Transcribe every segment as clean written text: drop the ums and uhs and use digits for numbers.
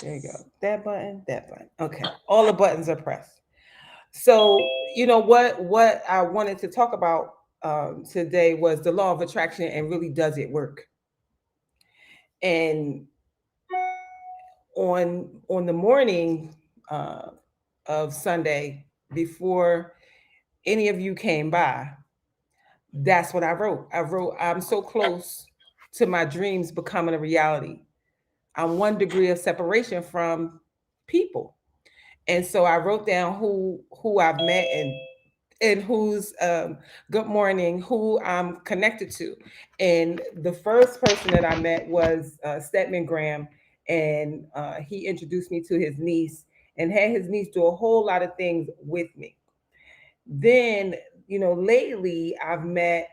There you go. That button, that button. Okay. All the buttons are pressed. So, what I wanted to talk about today was the law of attraction and really does it work? And on the morning uh, of Sunday, before any of you came by, that's what I wrote. I wrote, I'm so close to my dreams becoming a reality. I'm 1 degree of separation from people. And so I wrote down who I've met and who's good morning, who I'm connected to. And the first person that I met was Stedman Graham, and he introduced me to his niece and had his niece do a whole lot of things with me. Then, lately I've met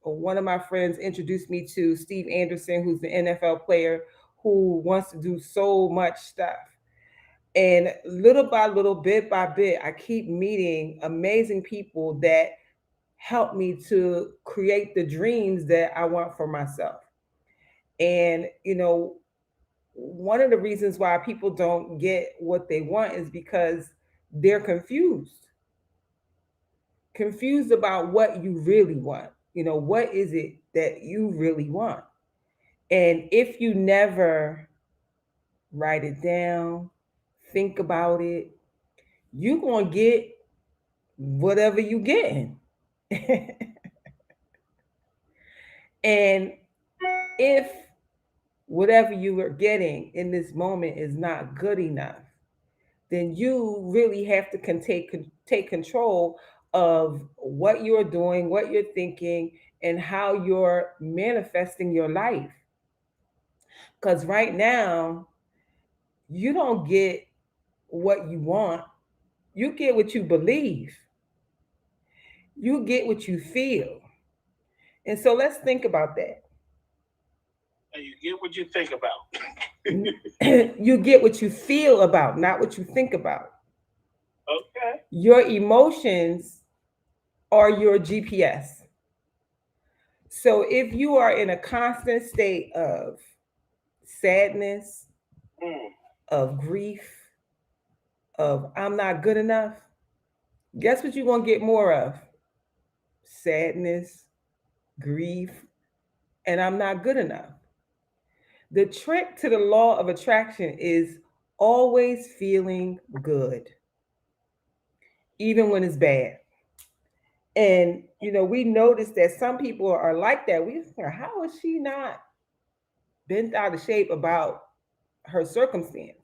one of my friends introduced me to Steve Anderson, who's the NFL player who wants to do so much stuff. And little by little, bit by bit, I keep meeting amazing people that help me to create the dreams that I want for myself. And, one of the reasons why people don't get what they want is because they're confused about what you really want. What is it that you really want? And if you never write it down, think about it, you're going to get whatever you getting. And if whatever you are getting in this moment is not good enough, then you really have to take control of what you're doing, what you're thinking, and how you're manifesting your life. Because right now, you don't get what you want, you get what you believe, you get what you feel. And so let's think about that. And you get what you think about. You get what you feel about, not what you think about. Okay. Your emotions are your GPS. So if you are in a constant state of sadness, Mm. of grief, of I'm not good enough, guess what you're going to get more of? Sadness, grief, and I'm not good enough. The trick to the law of attraction is always feeling good, even when it's bad. And we notice that some people are like that. We think, how is she not bent out of shape about her circumstance?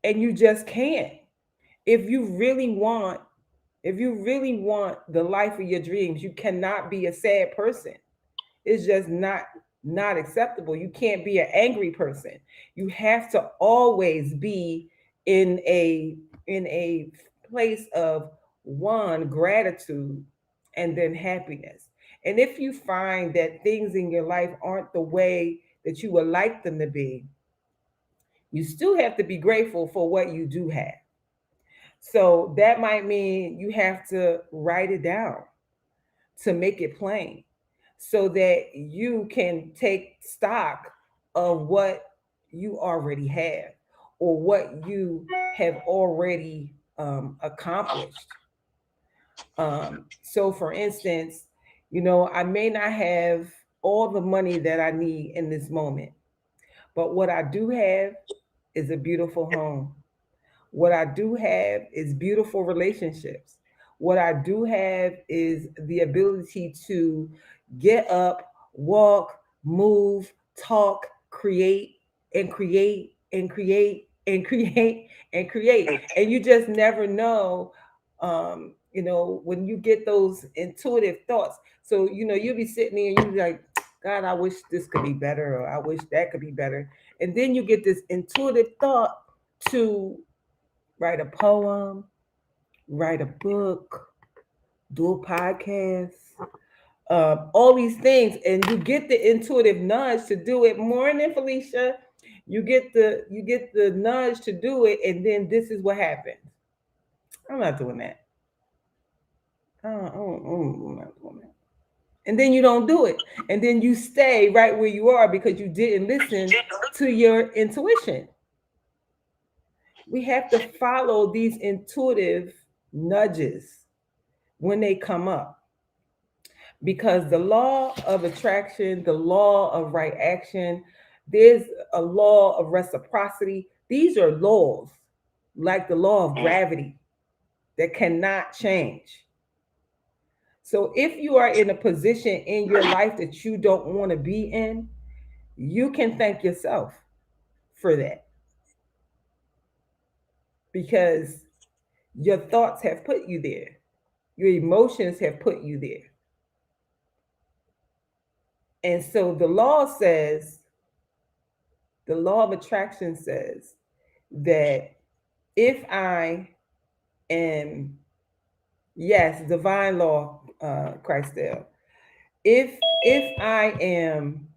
And you just can't. If you really want, if you really want the life of your dreams, you cannot be a sad person. It's just not acceptable. You can't be an angry person. You have to always be in a place of one gratitude and then happiness. And if you find that things in your life aren't the way that you would like them to be, you still have to be grateful for what you do have. So that might mean you have to write it down to make it plain so that you can take stock of what you already have or what you have already accomplished. So, for instance, I may not have all the money that I need in this moment, but what I do have is a beautiful home. What I do have is beautiful relationships. What I do have is the ability to get up, walk, move, talk, create, and create, and create, and create, and create. And you just never know, when you get those intuitive thoughts. So, you'll be sitting there and you'll be like, God, I wish this could be better, or I wish that could be better. And then you get this intuitive thought to write a poem, write a book, do a podcast, all these things, and you get the intuitive nudge to do it. Morning, Felicia. You get the nudge to do it, and then this is what happens. I'm not doing that. I'm not doing that. and then you don't do it, and then you stay right where you are because you didn't listen to your intuition. We have to follow these intuitive nudges when they come up, because the law of attraction, the law of right action, there's a law of reciprocity. These are laws, like the law of gravity, that cannot change. So if you are in a position in your life that you don't want to be in, you can thank yourself for that, because your thoughts have put you there. Your emotions have put you there. And so the law of attraction says that if I am, yes, divine law, Christelle, if I am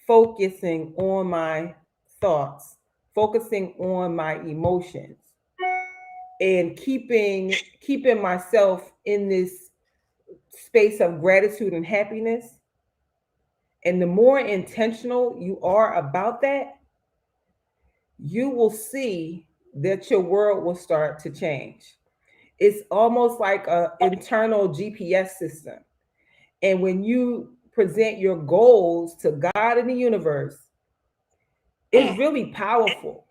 focusing on my thoughts, focusing on my emotions, and keeping myself in this space of gratitude and happiness, and the more intentional you are about that, you will see that your world will start to change. It's almost like an internal GPS system. And when you present your goals to God and the universe, it's really powerful.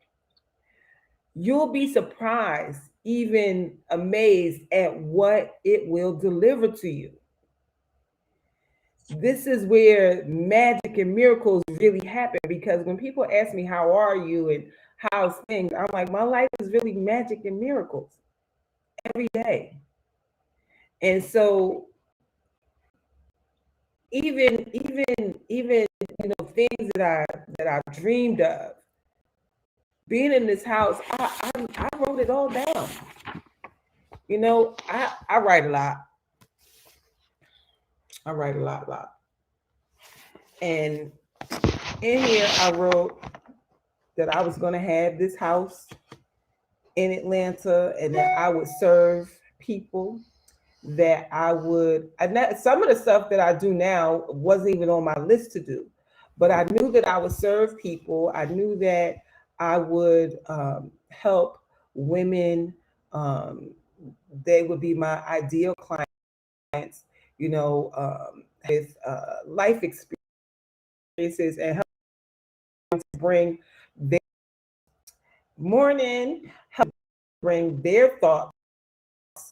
You'll be surprised, even amazed at what it will deliver to you. This is where magic and miracles really happen, because when people ask me, how are you and how's things, I'm like, my life is really magic and miracles every day. And so even things that I dreamed of, being in this house, I wrote it all down. I write a lot. I write a lot. And in here I wrote that I was going to have this house in Atlanta, and that I would serve people, that I would, some of the stuff that I do now wasn't even on my list to do, but I knew that I would serve people. I knew that I would help women. They would be my ideal clients, with life experiences, and help to bring their morning, help bring their thoughts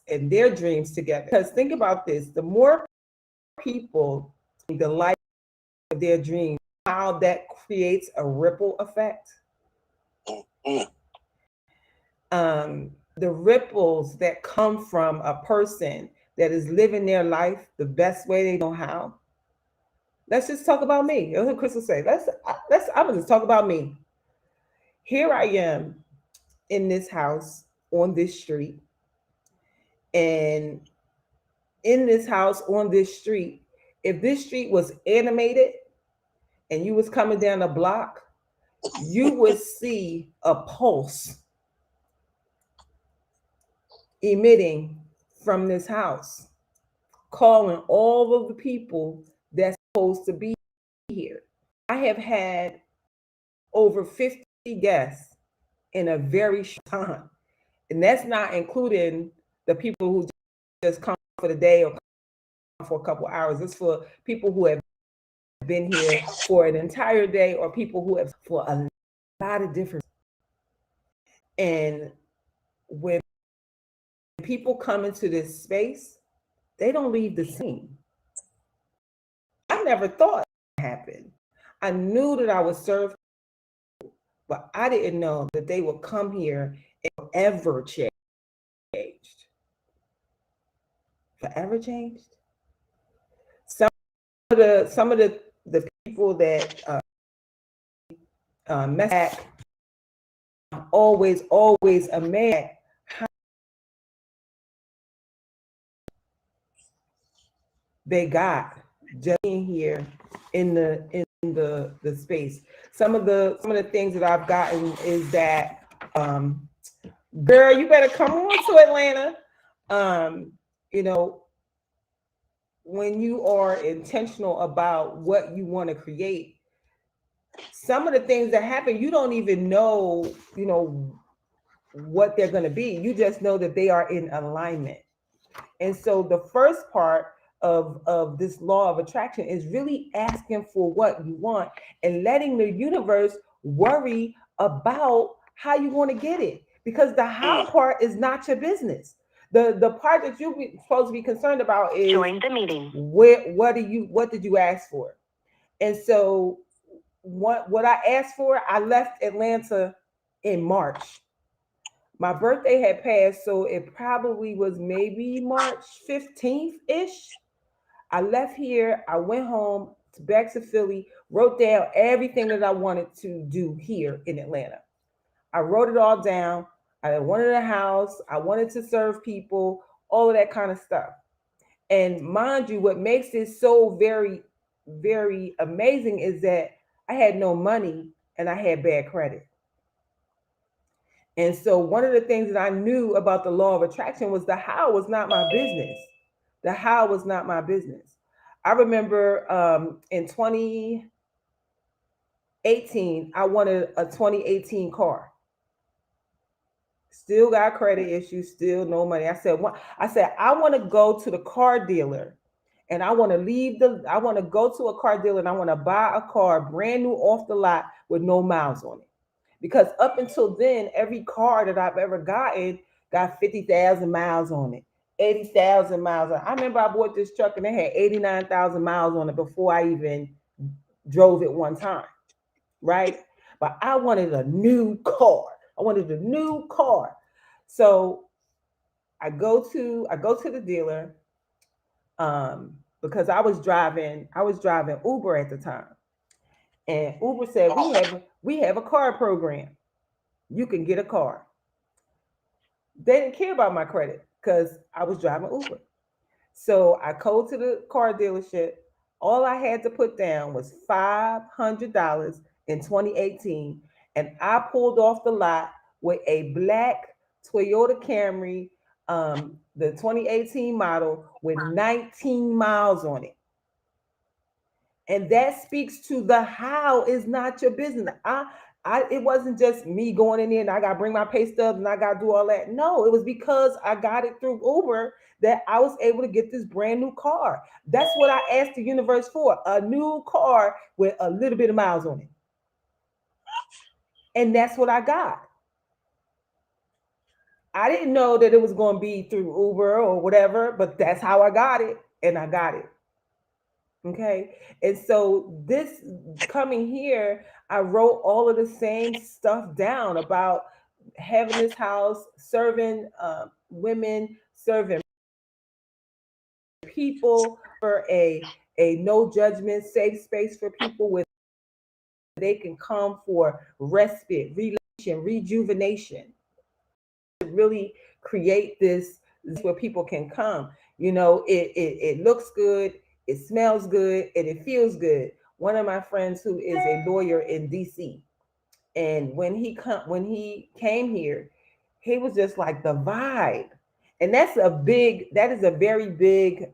and their dreams together. Because think about this, the more people the life of their dreams, how that creates a ripple effect. The ripples that come from a person that is living their life the best way they know how. Let's just talk about me. That's what Crystal say. I'm gonna just talk about me. Here I am in this house on this street, and in this house on this street, if this street was animated and you was coming down the block, you would see a pulse emitting from this house, calling all of the people that's supposed to be here. I have had over 50 guests in a very short time. And that's not including the people who just come for the day or come for a couple hours. It's for people who have been here for an entire day, or people who have for a lot of different. And when people come into this space, they don't leave the same. I never thought that would happen. I knew that I would serve, but I didn't know that they would come here and forever changed. Forever changed. Some of the people that mess back, always amazed how they got just being here in the space. Some of the things that I've gotten is that, girl, you better come on to Atlanta. You know, when you are intentional about what you want to create, some of the things that happen, you don't even know, what they're going to be. You just know that they are in alignment. And so the first part of this law of attraction is really asking for what you want and letting the universe worry about how you want to get it. Because the how part is not your business. The part that you're supposed to be concerned about is join the meeting. What did you ask for? And so what I asked for, I left Atlanta in March. My birthday had passed, so it probably was maybe March 15th ish. I left here, I went home back to Philly, wrote down everything that I wanted to do here in Atlanta. I wrote it all down. I wanted a house, I wanted to serve people, all of that kind of stuff. And mind you, what makes it so very, very amazing is that I had no money and I had bad credit. And so one of the things that I knew about the law of attraction was the how was not my business. The how was not my business. I remember in 2018, I wanted a 2018 car. Still got credit issues, still no money. I said, I want to go to the car dealer and I want to go to a car dealer and I want to buy a car brand new off the lot with no miles on it. Because up until then, every car that I've ever gotten got 50,000 miles on it, 80,000 miles on it. I remember I bought this truck and it had 89,000 miles on it before I even drove it one time, right? But I wanted a new car. I wanted a new car. So I go to the dealer because I was driving Uber at the time. And Uber said, we have a car program. You can get a car. They didn't care about my credit because I was driving Uber. So I go to the car dealership. All I had to put down was $500 in 2018, and I pulled off the lot with a black Toyota Camry, the 2018 model with 19 miles on it. And that speaks to the how is not your business. It wasn't just me going in there and I got to bring my pay stubs and I got to do all that. No, it was because I got it through Uber that I was able to get this brand new car. That's what I asked the universe for, a new car with a little bit of miles on it. And that's what I got. I didn't know that it was going to be through Uber or whatever, but that's how I got it. And I got it. Okay. And so this coming here, I wrote all of the same stuff down about having this house, serving women, serving people, for a no judgment, safe space for people where they can come for respite, relaxation, rejuvenation, really create this where people can come. It looks good, it smells good, and it feels good. One of my friends who is a lawyer in DC, and when he came here, he was just like the vibe. And that is a very big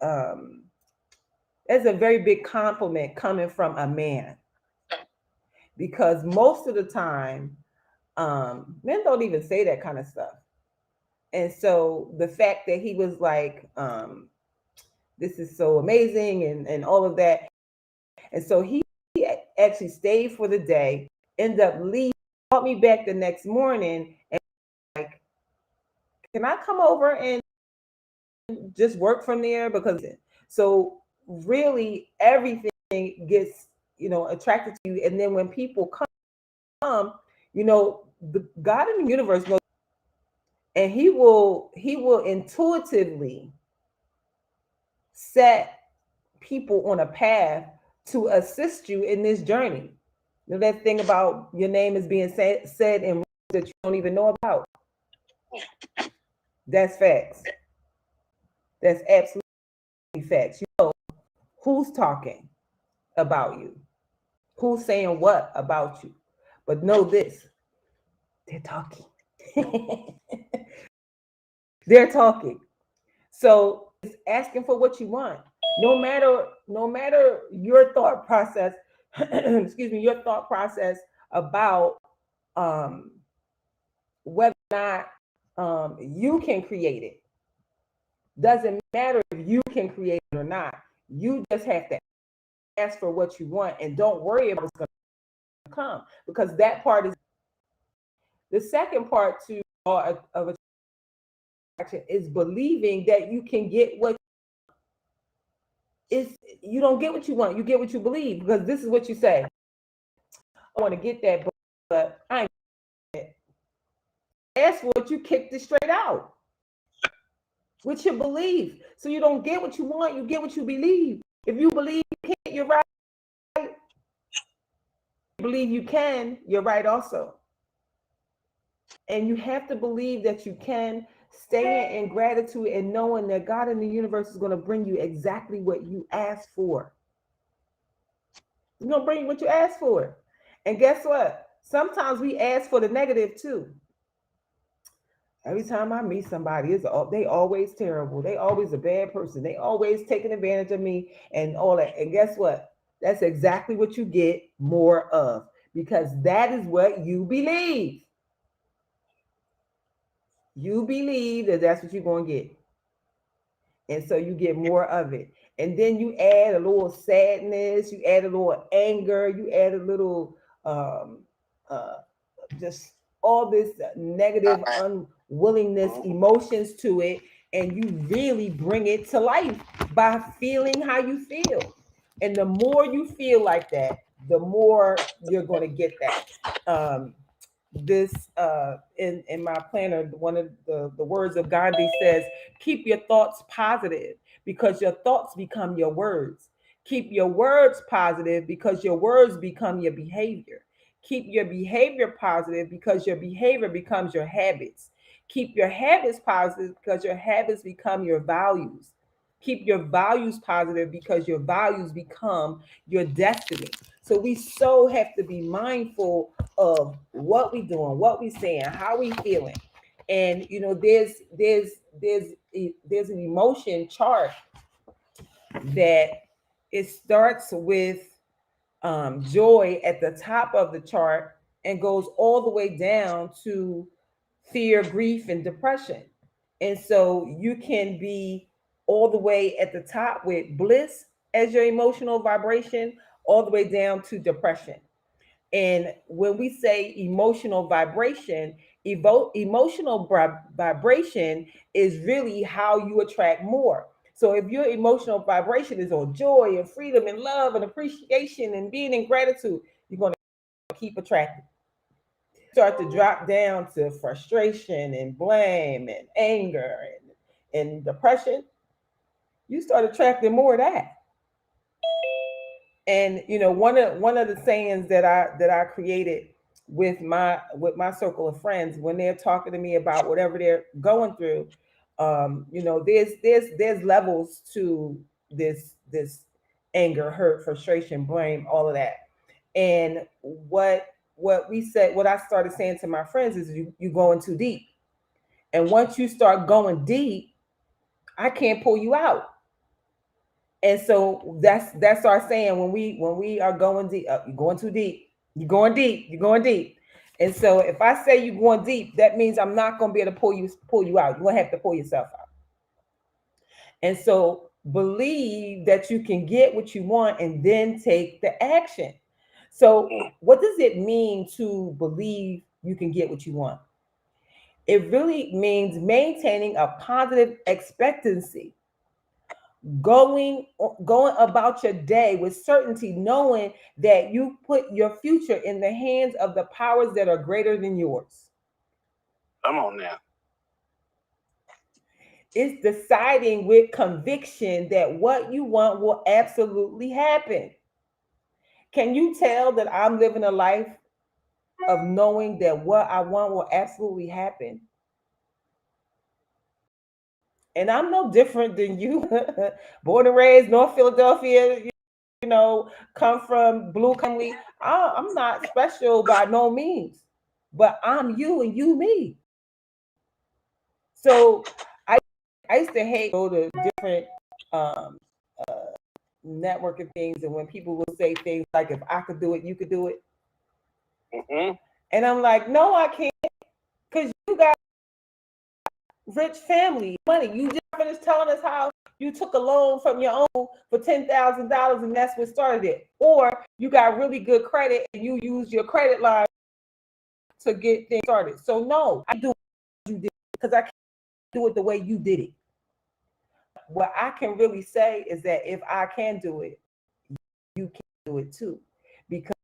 that's a very big compliment coming from a man, because most of the time men don't even say that kind of stuff. And so the fact that he was like, this is so amazing and all of that. And so he actually stayed for the day, ended up leaving, called me back the next morning and like, can I come over and just work from there? Because so really everything gets, attracted to you. And then when people come, the God in the universe knows, and he will intuitively set people on a path to assist you in this journey. That thing about your name is being said in that you don't even know about. That's facts. That's absolutely facts. Who's talking about you, who's saying what about you. But know this, they're talking. They're talking. So it's asking for what you want. No matter your thought process, excuse me, your thought process about um, whether or not you can create it. Doesn't matter if you can create it or not. You just have to ask for what you want and don't worry about what's going to come, because that part is the second part to law of attraction is believing that you can get what is. You don't get what you want, you get what you believe, because this is what you say: I want to get that, but I ain't. Ask for what you kicked it straight out with your belief. So you don't get what you want, you get what you believe. If you believe you can't, you're right. Believe you can, you're right also. And you have to believe that you can, stay in gratitude and knowing that God in the universe is going to bring you exactly what you asked for. He's going to bring you what you asked for. And guess what? Sometimes we ask for the negative too. Every time I meet somebody, they always terrible. They always a bad person. They always taking advantage of me and all that. And guess what? That's exactly what you get more of, because that is what you believe. You believe that that's what you're going to get. And so you get more of it. And then you add a little sadness, you add a little anger, you add a little uh, just all this negative unwillingness emotions to it, and you really bring it to life by feeling how you feel. And the more you feel like that, the more you're going to get that. This in my planner, one of the words of Gandhi says, keep your thoughts positive because your thoughts become your words. Keep your words positive because your words become your behavior. Keep your behavior positive because your behavior becomes your habits. Keep your habits positive because your habits become your values. Keep your values positive because your values become your destiny. So we so have to be mindful of what we doing, what we saying, how we feeling. And there's an emotion chart that it starts with joy at the top of the chart and goes all the way down to fear, grief, and depression. And so you can be all the way at the top with bliss as your emotional vibration, all the way down to depression. And when we say emotional vibration, emotional vibration is really how you attract more. So if your emotional vibration is on joy and freedom and love and appreciation and being in gratitude, you're going to keep attracting. Start to drop down to frustration and blame and anger and depression, you start attracting more of that. And one of the sayings that I created with my circle of friends when they're talking to me about whatever they're going through, there's levels to this anger, hurt, frustration, blame, all of that. And what I started saying to my friends is you going too deep. And once you start going deep, I can't pull you out. And so that's our saying when we are going deep. You're going too deep. You're going deep. You're going deep. And so if I say you're going deep, that means I'm not going to be able to pull you out. You're going to have to pull yourself out. And so believe that you can get what you want and then take the action. So what does it mean to believe you can get what you want? It really means maintaining a positive expectancy, going going about your day with certainty, knowing that you put your future in the hands of the powers that are greater than yours. Come on now. It's deciding with conviction that what you want will absolutely happen. Can you tell that I'm living a life of knowing that what I want will absolutely happen? And I'm no different than you. Born and raised North Philadelphia, come from blue family. I'm not special by no means, but I'm you and you me. So I used to hate go to different networking things, and when people will say things like, if I could do it, you could do it. Mm-hmm. And I'm like, no, I can't, because you got rich family, money. You just finished telling us how you took a loan from your own for $10,000 and that's what started it. Or you got really good credit and you use your credit line to get things started. So no, I do what you did because I can't do it the way you did it. What I can really say is that if I can do it, you can do it too. Because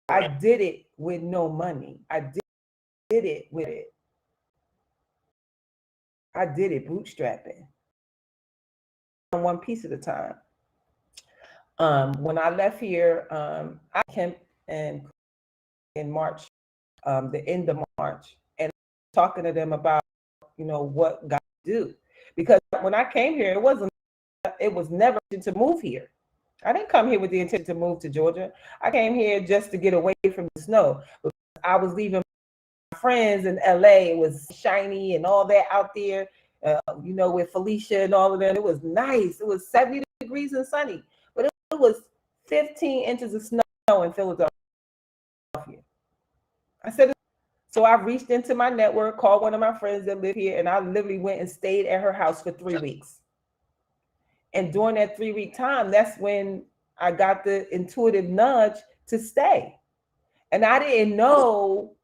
I did it with no money. Did it with it. I did it bootstrapping. One piece at a time. When I left here, I came in March, the end of March, and talking to them about, what God do. Because when I came here, it was never to move here. I didn't come here with the intent to move to Georgia. I came here just to get away from the snow. Because I was leaving my friends in LA. It was shiny and all that out there, with Felicia and all of them. It was nice. It was 70 degrees and sunny. But it was 15 inches of snow in Philadelphia. I said, so I reached into my network, called one of my friends that live here, and I literally went and stayed at her house for 3 weeks. And during that 3-week time, that's when I got the intuitive nudge to stay. And I didn't know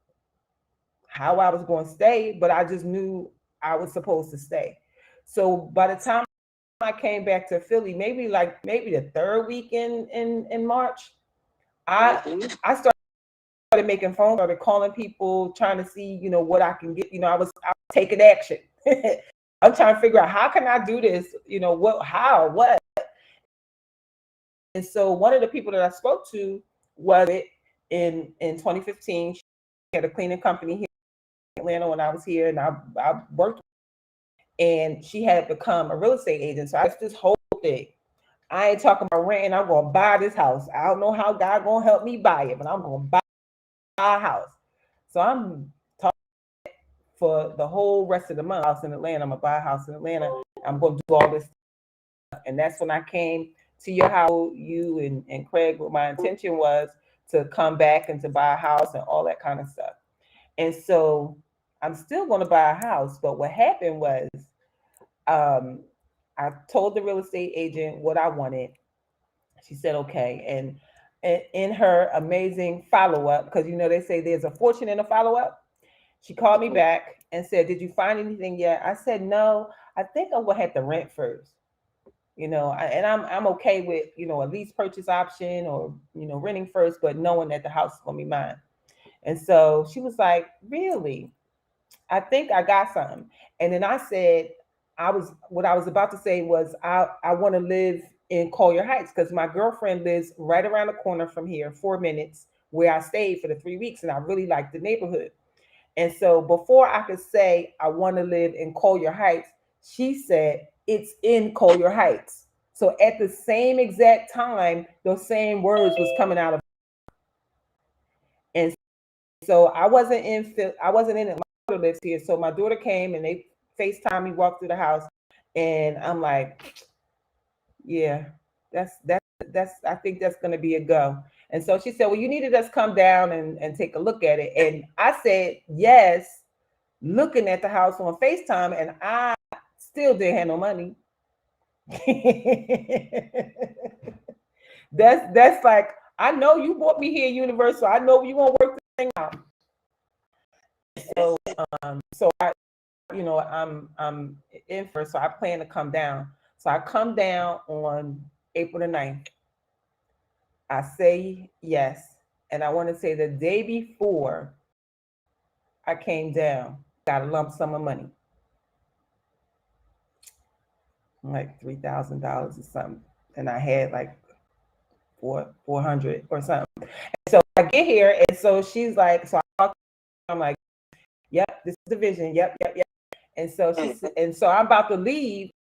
how I was going to stay, but I just knew I was supposed to stay. So by the time I came back to Philly, maybe the third week in March, I started making phone, started calling people, trying to see, what I can get. I was taking action. I'm trying to figure out how can I do this, what. And so one of the people that I spoke to was in 2015. She had a cleaning company here in Atlanta when I was here, and I worked. And she had become a real estate agent. So I just this whole thing. I ain't talking about renting. I'm gonna buy this house. I don't know how God gonna help me buy it, but I'm gonna buy a house. So I'm talking for the whole rest of the month. House in Atlanta. I'm gonna buy a house in Atlanta. I'm gonna do all this stuff. And that's when I came to your house, you and Craig, what my intention was to come back and to buy a house and all that kind of stuff. And so I'm still going to buy a house. But what happened was um, I told the real estate agent what I wanted. She said, okay. And in her amazing follow up, because they say there's a fortune in a follow up, she called me back and said, did you find anything yet? I said, no, I think I'm going to have to rent first. And I'm okay with, a lease purchase option or, renting first, but knowing that the house is going to be mine. And so she was like, really? I think I got something. And then I said, what I was about to say was, I want to live in Collier Heights because my girlfriend lives right around the corner from here, 4 minutes, where I stayed for the 3 weeks. And I really liked the neighborhood. And so before I could say, I want to live in Collier Heights, she said, it's in Collier Heights. So at the same exact time, those same words was coming out of. And so I wasn't in it. My daughter lives here. So my daughter came and they FaceTime me, walked through the house. And I'm like, yeah, that's I think that's gonna be a go. And so she said, well, you need to just come down and take a look at it. And I said, yes, looking at the house on FaceTime, and I still didn't have no money. that's like, I know you brought me here, Universal. I know you won't work this thing out. So I'm in first, so I plan to come down. So I come down on April the 9th. I say yes. And I want to say the day before I came down, got a lump sum of money. Like $3,000 or something. And I had like 400 or something. And so I get here, and so she's like, I'm like, yep, this is the vision. Yep. And so I'm about to leave.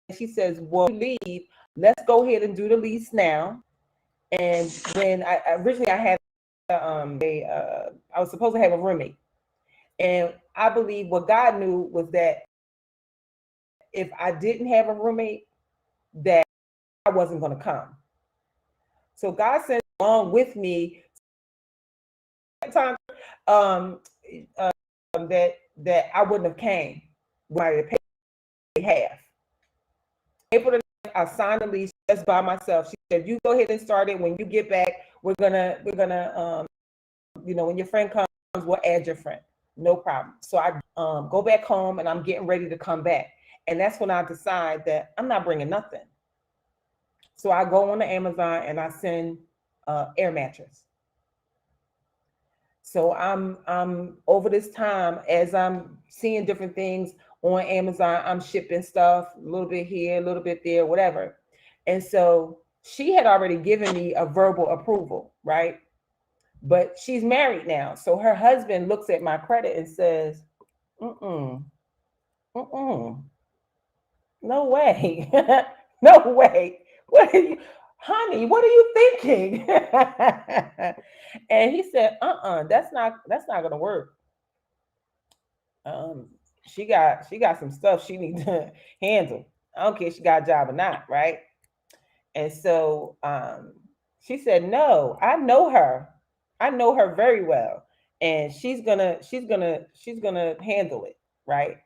And she says, well, you leave, let's go ahead and do the lease now. And when I originally I had I was supposed to have a roommate. And I believe what God knew was that if I didn't have a roommate, that I wasn't going to come. So God sent along with me time um, that I wouldn't have came when I pay half. April the 9th, I signed the lease just by myself. She said, "You go ahead and start it. When you get back, we're gonna when your friend comes, we'll add your friend. No problem." So I go back home and I'm getting ready to come back, and that's when I decide that I'm not bringing nothing. So I go on to Amazon and I send air mattress. So I'm over this time as I'm seeing different things on Amazon, I'm shipping stuff a little bit here, a little bit there, whatever. And so she had already given me a verbal approval, right? But she's married now. So her husband looks at my credit and says, mm-mm, mm-mm, no way. No way. What are you, honey, what are you thinking? And he said, that's not gonna work. um she got some stuff she needs to handle. I don't care if she got a job or not, right? And so she said, no, I know her very well, and she's gonna handle it, right?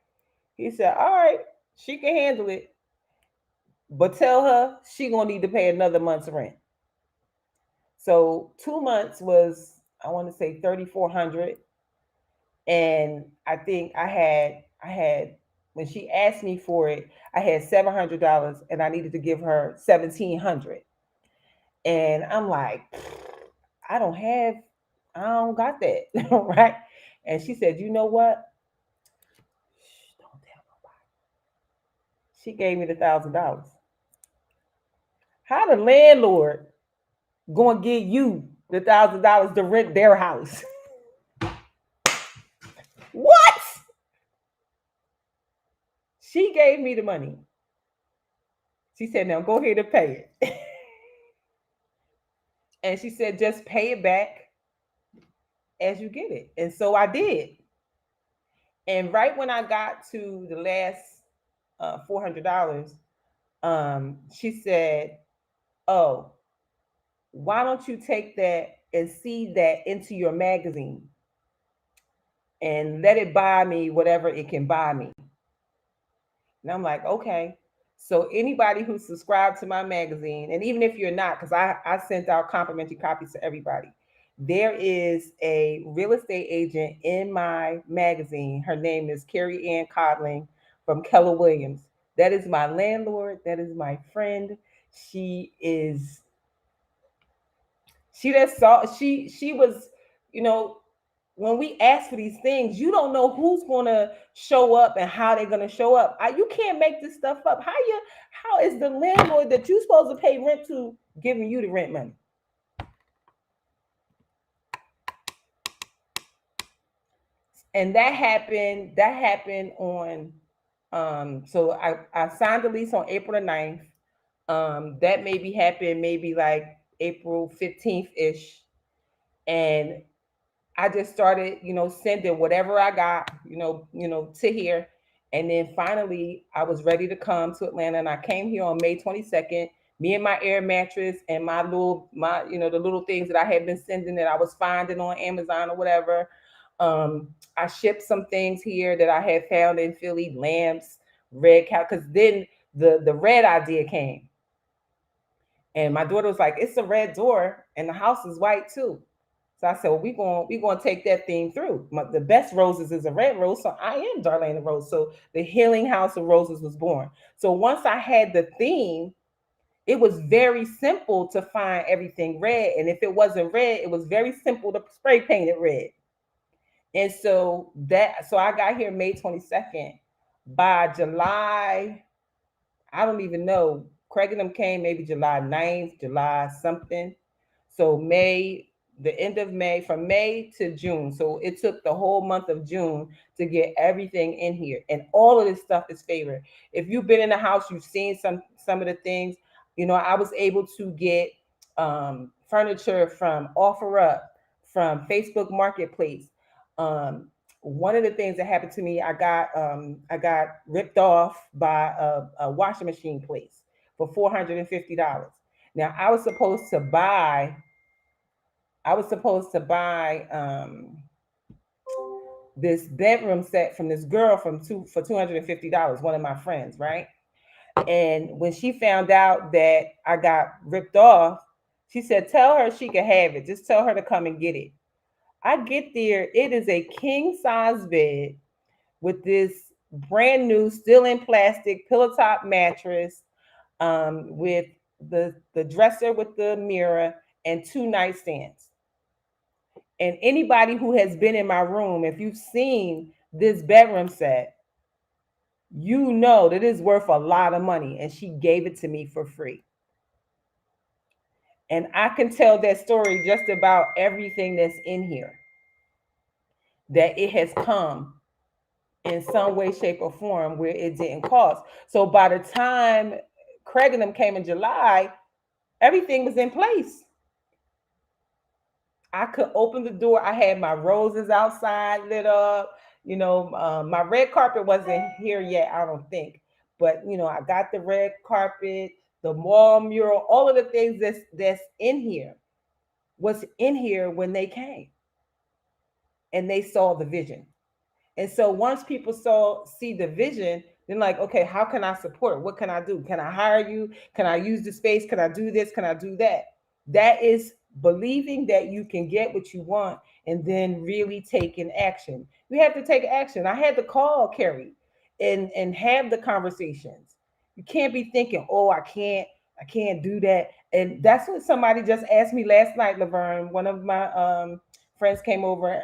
He said, all right, she can handle it, but tell her she gonna need to pay another month's rent. So 2 months was, I want to say, 3,400. And I think I had when she asked me for it, I had $700 and I needed to give her 1,700. And I'm like, I don't got that, right? And she said, you know what? Shh, don't tell nobody. She gave me the $1,000. How the landlord gonna give you the $1,000 to rent their house? What? She gave me the money. She said, now go ahead and pay it. And she said, just pay it back as you get it. And so I did. And right when I got to the last $400, she said, oh, why don't you take that and seed that into your magazine and let it buy me whatever it can buy me? And I'm like, okay. So anybody who's subscribed to my magazine, and even if you're not, because I sent out complimentary copies to everybody, there is a real estate agent in my magazine. Her name is Carrie Ann Codling from Keller Williams. That is my landlord. That is my friend. She is she that saw she was, you know, when we ask for these things, you don't know who's gonna show up and how they're gonna show up. You can't make this stuff up. How is the landlord that you're supposed to pay rent to giving you the rent money? And that happened on so I signed the lease on April the 9th. That maybe happened maybe like April 15th ish. And I just started, sending whatever I got, to here. And then finally, I was ready to come to Atlanta, and I came here on May 22nd. Me and my air mattress and the little things that I had been sending that I was finding on Amazon or whatever. I shipped some things here that I had found in Philly, lamps, red cow, because then the red idea came, and my daughter was like, "It's a red door, and the house is white too." So I said, well, we gonna take that theme through. The best roses is a red rose, so I am Darlaina Rose. So the Healing House of Roses was born. So once I had the theme, it was very simple to find everything red, and if it wasn't red, it was very simple to spray paint it red. And so I got here May 22nd. By July, I don't even know. Craig and them came maybe July 9th, July something. So May, the end of May, from May to June. So it took the whole month of June to get everything in here. And all of this stuff is favored. If you've been in the house, you've seen some of the things. I was able to get furniture from OfferUp, from Facebook Marketplace. Um, One of the things that happened to me, I got ripped off by a washing machine place for $450. Now I was supposed to buy this bedroom set from this girl for $250, one of my friends, right? And when she found out that I got ripped off, she said, "Tell her she can have it. Just tell her to come and get it." I get there, it is a king size bed with this brand new, still in plastic pillow top mattress, with the dresser with the mirror and two nightstands. And anybody who has been in my room, if you've seen this bedroom set, you know that it's worth a lot of money. And she gave it to me for free. And I can tell that story just about everything that's in here, that it has come in some way, shape, or form where it didn't cost. So by the time Craig and them came in July, everything was in place. I could open the door. I had my roses outside lit up. My red carpet wasn't here yet, I don't think. But I got the red carpet, the wall mural, all of the things that's in here was in here when they came and they saw the vision. And so once people see the vision, then like, okay, how can I support? What can I do? Can I hire you? Can I use the space? Can I do this? Can I do that? That is believing that you can get what you want and then really taking action. You have to take action. I had to call Carrie and have the conversations. You can't be thinking, oh, I can't do that. And that's what somebody just asked me last night, Laverne. One of my friends came over.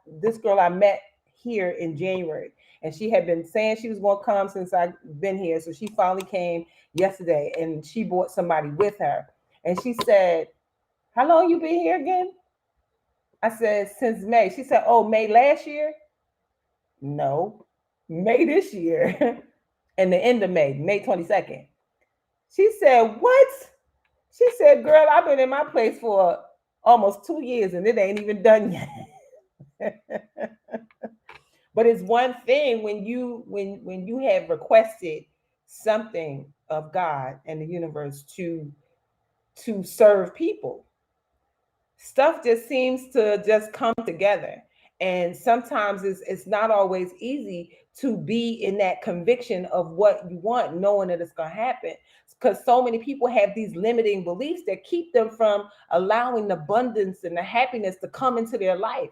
This girl I met here in January. And she had been saying she was going to come since I've been here. So she finally came yesterday and she brought somebody with her. And she said, "How long you been here again?" I said, "Since May." She said, "Oh, May last year?" No, May this year. And the end of May 22nd. She said, "What?" She said, "Girl, I've been in my place for almost 2 years and it ain't even done yet." But it's one thing when you have requested something of God and the universe to serve people. Stuff just seems to just come together. And sometimes it's not always easy to be in that conviction of what you want, knowing that it's going to happen. Because so many people have these limiting beliefs that keep them from allowing the abundance and the happiness to come into their life.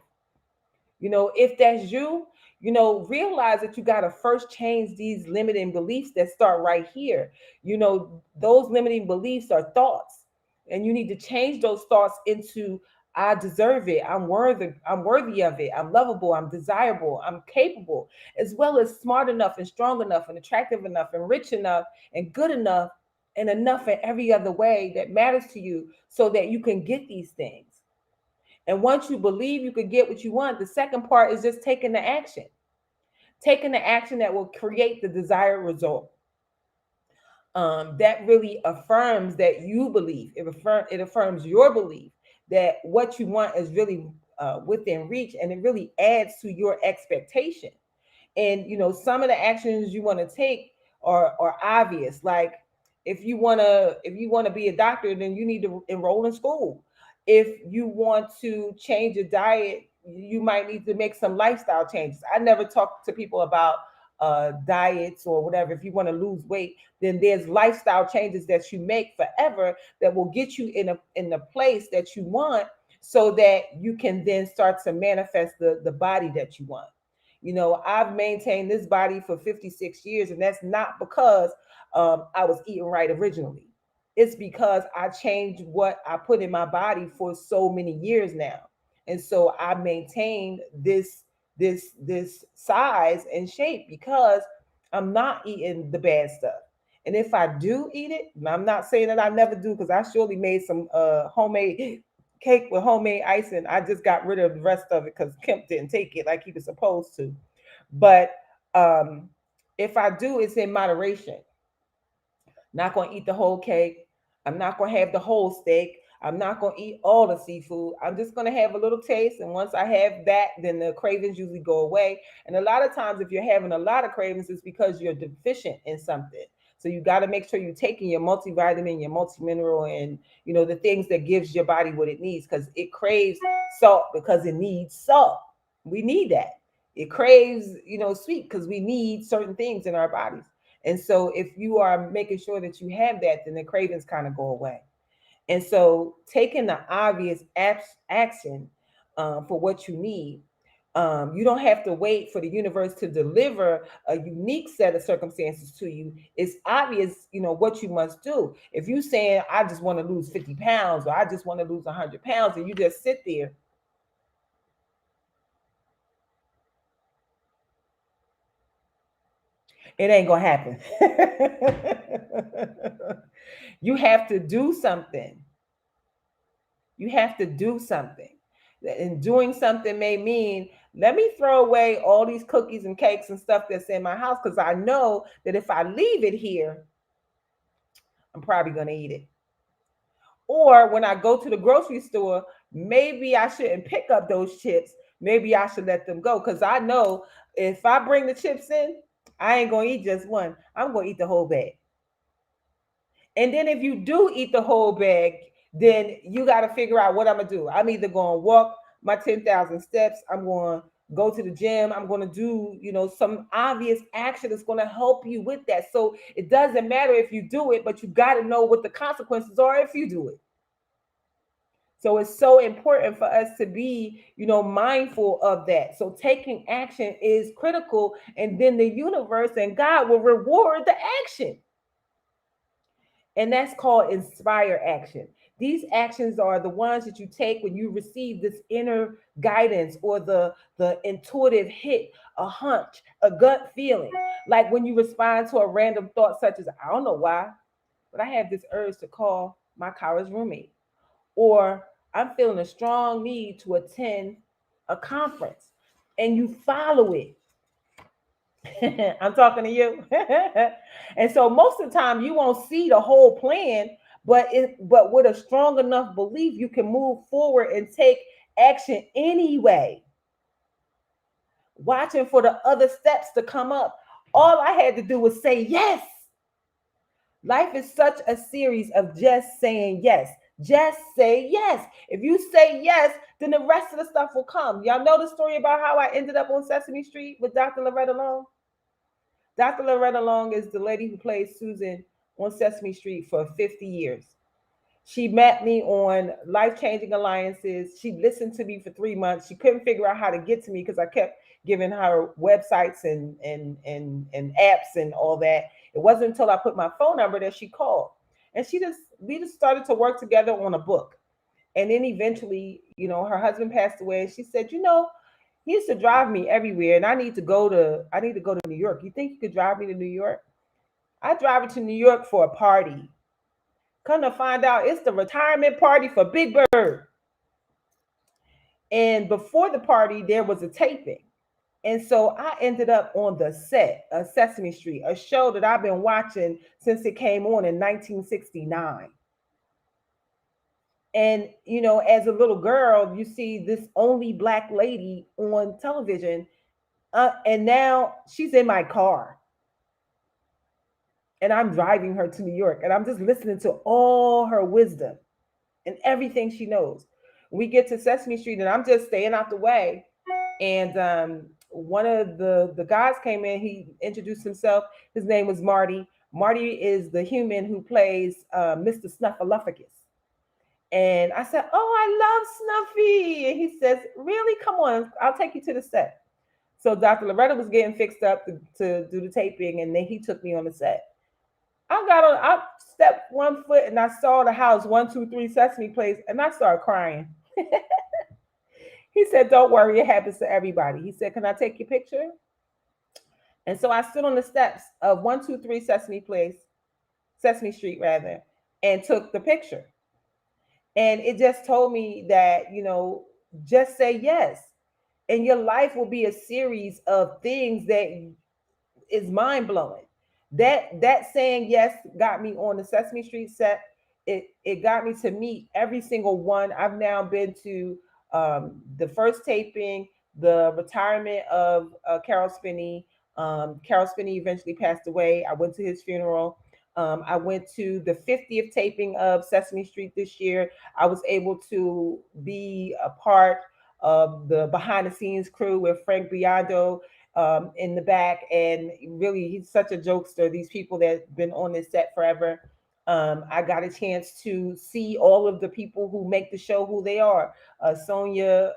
If that's you, realize that you got to first change these limiting beliefs that start right here. Those limiting beliefs are thoughts, and you need to change those thoughts into, I deserve it. I'm worthy of it. I'm lovable. I'm desirable. I'm capable, as well as smart enough and strong enough and attractive enough and rich enough and good enough and enough in every other way that matters to you so that you can get these things. And once you believe you could get what you want, the second part is just taking the action. Taking the action that will create the desired result. That really affirms that you believe. It affirms your belief that what you want is really within reach, and it really adds to your expectation. And some of the actions you want to take are obvious. Like if you want to be a doctor, then you need to enroll in school. If you want to change your diet, you might need to make some lifestyle changes. I never talk to people about diets or whatever. If you want to lose weight, then there's lifestyle changes that you make forever that will get you in the place that you want, so that you can then start to manifest the body that you want. I've maintained this body for 56 years, and that's not because I was eating right originally. It's because I changed what I put in my body for so many years now. And so I maintained this size and shape because I'm not eating the bad stuff. And if I do eat it, and I'm not saying that I never do, because I surely made some homemade cake with homemade icing. I just got rid of the rest of it because Kemp didn't take it like he was supposed to. But um, if I do, it's in moderation. Not going to eat the whole cake. I'm not going to have the whole steak. I'm not going to eat all the seafood. I'm just going to have a little taste. And once I have that, then the cravings usually go away. And a lot of times, if you're having a lot of cravings, it's because you're deficient in something. So you got to make sure you're taking your multivitamin, your multimineral, and the things that gives your body what it needs, because it craves salt because it needs salt. We need that. It craves sweet because we need certain things in our bodies. And so if you are making sure that you have that, then the cravings kind of go away. And so taking the obvious action for what you need, you don't have to wait for the universe to deliver a unique set of circumstances to you. It's obvious, what you must do. If you saying, I just want to lose 50 pounds, or I just want to lose 100 pounds, and you just sit there, it ain't gonna happen. You have to do something. You have to do something. And doing something may mean, let me throw away all these cookies and cakes and stuff that's in my house, because I know that if I leave it here, I'm probably going to eat it. Or when I go to the grocery store, maybe I shouldn't pick up those chips. Maybe I should let them go, because I know if I bring the chips in, I ain't going to eat just one. I'm going to eat the whole bag. And then if you do eat the whole bag, then you got to figure out what I'm going to do. I'm either going to walk my 10,000 steps, I'm going to go to the gym, I'm going to do, some obvious action that's going to help you with that. So it doesn't matter if you do it, but you got to know what the consequences are if you do it. So it's so important for us to be, mindful of that. So taking action is critical, and then the universe and God will reward the action. And that's called inspire action. These actions are the ones that you take when you receive this inner guidance, or the intuitive hit, a hunch, a gut feeling. Like when you respond to a random thought, such as, I don't know why, but I have this urge to call my college roommate. Or I'm feeling a strong need to attend a conference, and you follow it. I'm talking to you. And so most of the time you won't see the whole plan, but with a strong enough belief, you can move forward and take action anyway, watching for the other steps to come up. All I had to do was say yes. Life is such a series of just saying yes. Just say yes. If you say yes, then the rest of the stuff will come. Y'all know the story about how I ended up on Sesame Street with Dr. Loretta Long? Dr. Loretta Long is the lady who plays Susan on Sesame Street for 50 years. She met me on Life Changing Alliances. She listened to me for 3 months. She couldn't figure out how to get to me because I kept giving her websites and apps and all that. It wasn't until I put my phone number that she called. And we just started to work together on a book. And then eventually, her husband passed away. She said, he used to drive me everywhere, and I need to go to New York. You think you could drive me to New York? I drive it to New York for a party. Come to find out, it's the retirement party for Big Bird. And before the party, there was a taping. And so I ended up on the set of Sesame Street, a show that I've been watching since it came on in 1969. And, as a little girl, you see this only black lady on television. And now she's in my car, and I'm driving her to New York, and I'm just listening to all her wisdom and everything she knows. We get to Sesame Street, and I'm just staying out the way. And one of the guys came in. He introduced himself. His name was Marty. Marty is the human who plays Mr. Snuffleupagus. And I said, "Oh, I love Snuffy." And he says, "Really? Come on, I'll take you to the set." So Dr. Loretta was getting fixed up to do the taping, and then he took me on the set. I stepped one foot and I saw the house 123 Sesame Place, and I started crying. He said, "Don't worry, it happens to everybody." He said, "Can I take your picture?" And so I stood on the steps of 123 Sesame Street rather, and took the picture. And it just told me that, just say yes. And your life will be a series of things that is mind blowing. That saying yes got me on the Sesame Street set. It got me to meet every single one. I've now been to the first taping, the retirement of Carol Spinney. Carol Spinney eventually passed away. I went to his funeral. I went to the 50th taping of Sesame Street this year. I was able to be a part of the behind the scenes crew with Frank Biado in the back. And really, he's such a jokester. These people that have been on this set forever. I got a chance to see all of the people who make the show who they are. Sonia,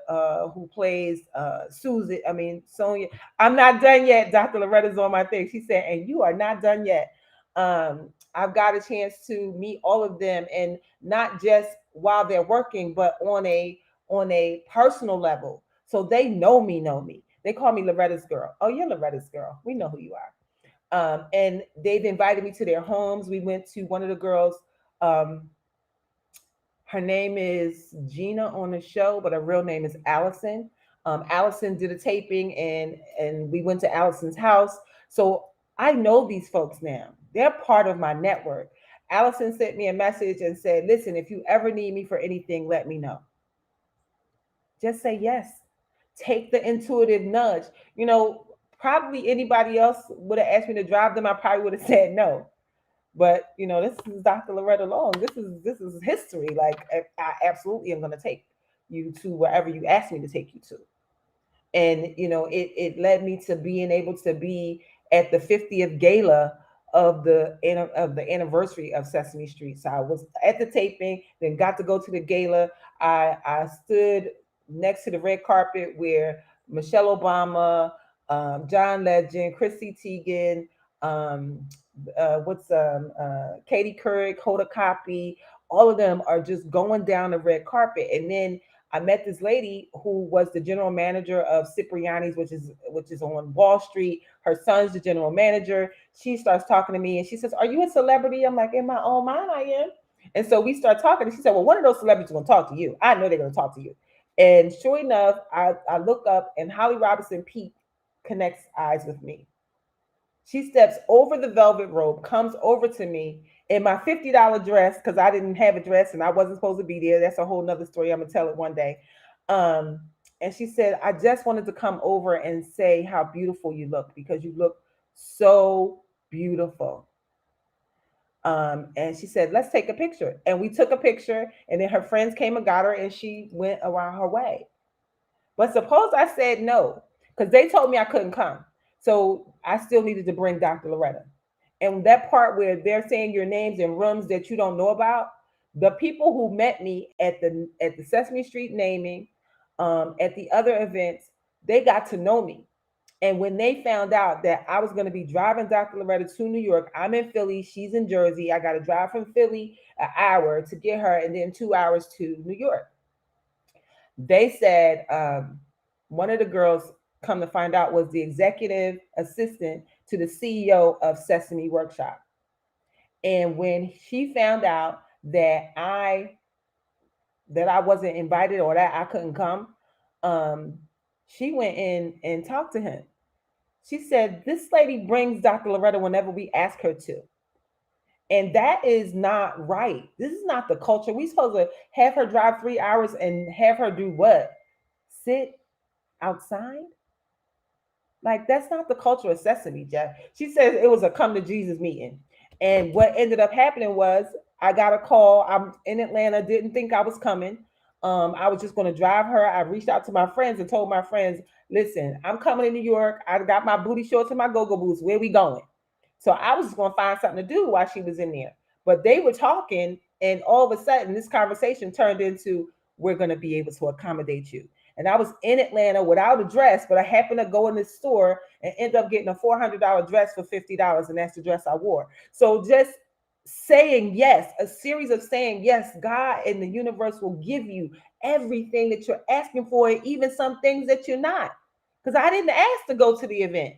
who plays Susan. I mean, Sonia. I'm not done yet. Dr. Loretta's on my thing. She said, and you are not done yet. I've got a chance to meet all of them, and not just while they're working, but on a personal level. So they know me. They call me Loretta's girl. Oh, you're Loretta's girl. We know who you are. And they've invited me to their homes. We went to one of the girls. Um, her name is Gina on the show, but her real name is Allison. Allison did a taping, and we went to Allison's house. So I know these folks now. They're part of my network. Allison sent me a message and said, "Listen, if you ever need me for anything, let me know. Just say yes. Take the intuitive nudge." You know, probably anybody else would have asked me to drive them. I probably would have said no. But this is Dr. Loretta Long. This is history. Like I absolutely am going to take you to wherever you ask me to take you to. And it led me to being able to be at the 50th gala of the anniversary of Sesame Street. So I was at the taping, then got to go to the gala. I stood next to the red carpet where Michelle Obama, John Legend, Chrissy Teigen, um, Katie Couric, Hoda Kotb, all of them are just going down the red carpet. And then I met this lady who was the general manager of Cipriani's, which is on Wall Street. Her son's the general manager. She starts talking to me and she says, "Are you a celebrity?" I'm like, "In my own mind, I am." And so we start talking, and she said, "Well, one of those celebrities is going to talk to you. I know they're going to talk to you." And sure enough, I look up, and Holly Robinson Peete connects eyes with me. She steps over the velvet rope, comes over to me in my $50 dress, because I didn't have a dress and I wasn't supposed to be there. That's a whole nother story. I'm gonna tell it one day. Um, and she said, "I just wanted to come over and say how beautiful you look, because you look so beautiful." And she said, "Let's take a picture." And we took a picture, and then her friends came and got her, and she went around her way. But suppose I said no, because they told me I couldn't come. So I still needed to bring Dr. Loretta. And that part where they're saying your names in rooms that you don't know about, the people who met me at the Sesame Street naming, at the other events, they got to know me. And when they found out that I was going to be driving Dr. Loretta to New York, I'm in Philly, she's in Jersey. I got to drive from Philly an hour to get her, and then 2 hours to New York. They said one of the girls, come to find out, was the executive assistant to the CEO of Sesame Workshop. And when she found out that I wasn't invited, or that I couldn't come, um, she went in and talked to him. She said, "This lady brings Dr. Loretta whenever we ask her to." And that is not right. This is not the culture. We supposed to have her drive 3 hours and have her do what? Sit outside? Like, that's not the culture of Sesame, Jeff. She says it was a come to Jesus meeting. And what ended up happening was I got a call. I'm in Atlanta, didn't think I was coming. I was just going to drive her. I reached out to my friends and told my friends, "Listen, I'm coming to New York. I got my booty shorts and my go-go boots. Where we going?" So I was just going to find something to do while she was in there. But they were talking, and all of a sudden, this conversation turned into, "We're going to be able to accommodate you." And I was in Atlanta without a dress, but I happened to go in this store and end up getting a $400 dress for $50, and that's the dress I wore. So just saying yes, a series of saying yes, God and the universe will give you everything that you're asking for, even some things that you're not. Because I didn't ask to go to the event,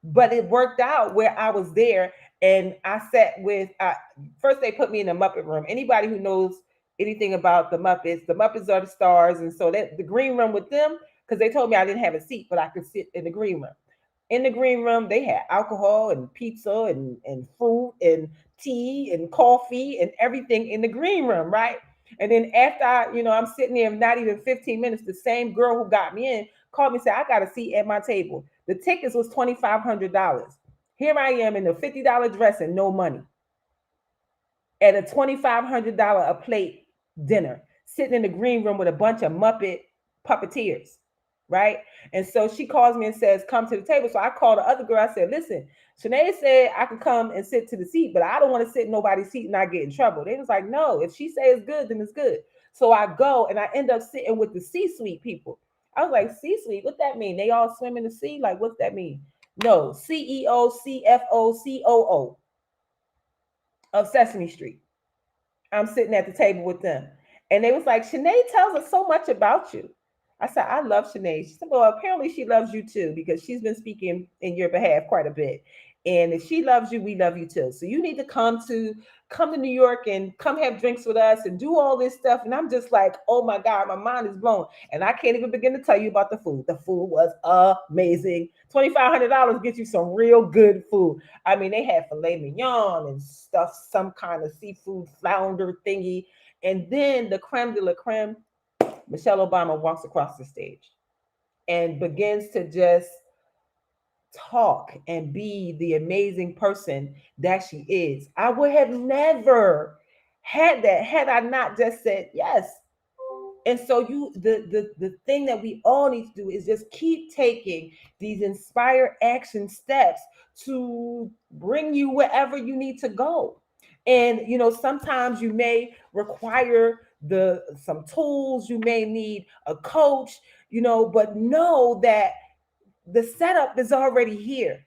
but it worked out where I was there. And I sat with, first they put me in the Muppet room. Anybody who knows anything about the Muppets are the stars. And so that the green room with them, because they told me I didn't have a seat, but I could sit in the green room. In the green room, they had alcohol and pizza and fruit and tea and coffee and everything in the green room, right? And then after I'm sitting there, not even 15 minutes, the same girl who got me in called me and said, "I got a seat at my table." The tickets was $2,500. Here I am in a $50 dress and no money at a $2,500 a plate dinner, sitting in the green room with a bunch of Muppet puppeteers, right? And so she calls me and says, "Come to the table." So I called the other girl. I said, "Listen, Shanae said I could come and sit to the seat, but I don't want to sit in nobody's seat and not get in trouble." They was like, "No, if she says it's good, then it's good." So I go and I end up sitting with the C-suite people. I was like, "C-suite, what that mean? They all swim in the sea? Like, what's that mean?" No, CEO, CFO, COO of Sesame Street. I'm sitting at the table with them. And they was like, "Shanae tells us so much about you." I said, "I love Shanae." She said, "Well, apparently she loves you too, because she's been speaking in your behalf quite a bit. And if she loves you, we love you too. So you need to come to New York and come have drinks with us and do all this stuff." And I'm just like, oh my God, my mind is blown. And I can't even begin to tell you about the food. The food was amazing. $2,500 gets you some real good food. I mean, they had filet mignon and stuff, some kind of seafood flounder thingy. And then the creme de la creme, Michelle Obama walks across the stage and begins to just talk and be the amazing person that she is. I would have never had that had I not just said yes. And so the thing that we all need to do is just keep taking these inspired action steps to bring you wherever you need to go. And sometimes you may require the some tools, you may need a coach, but know that the setup is already here.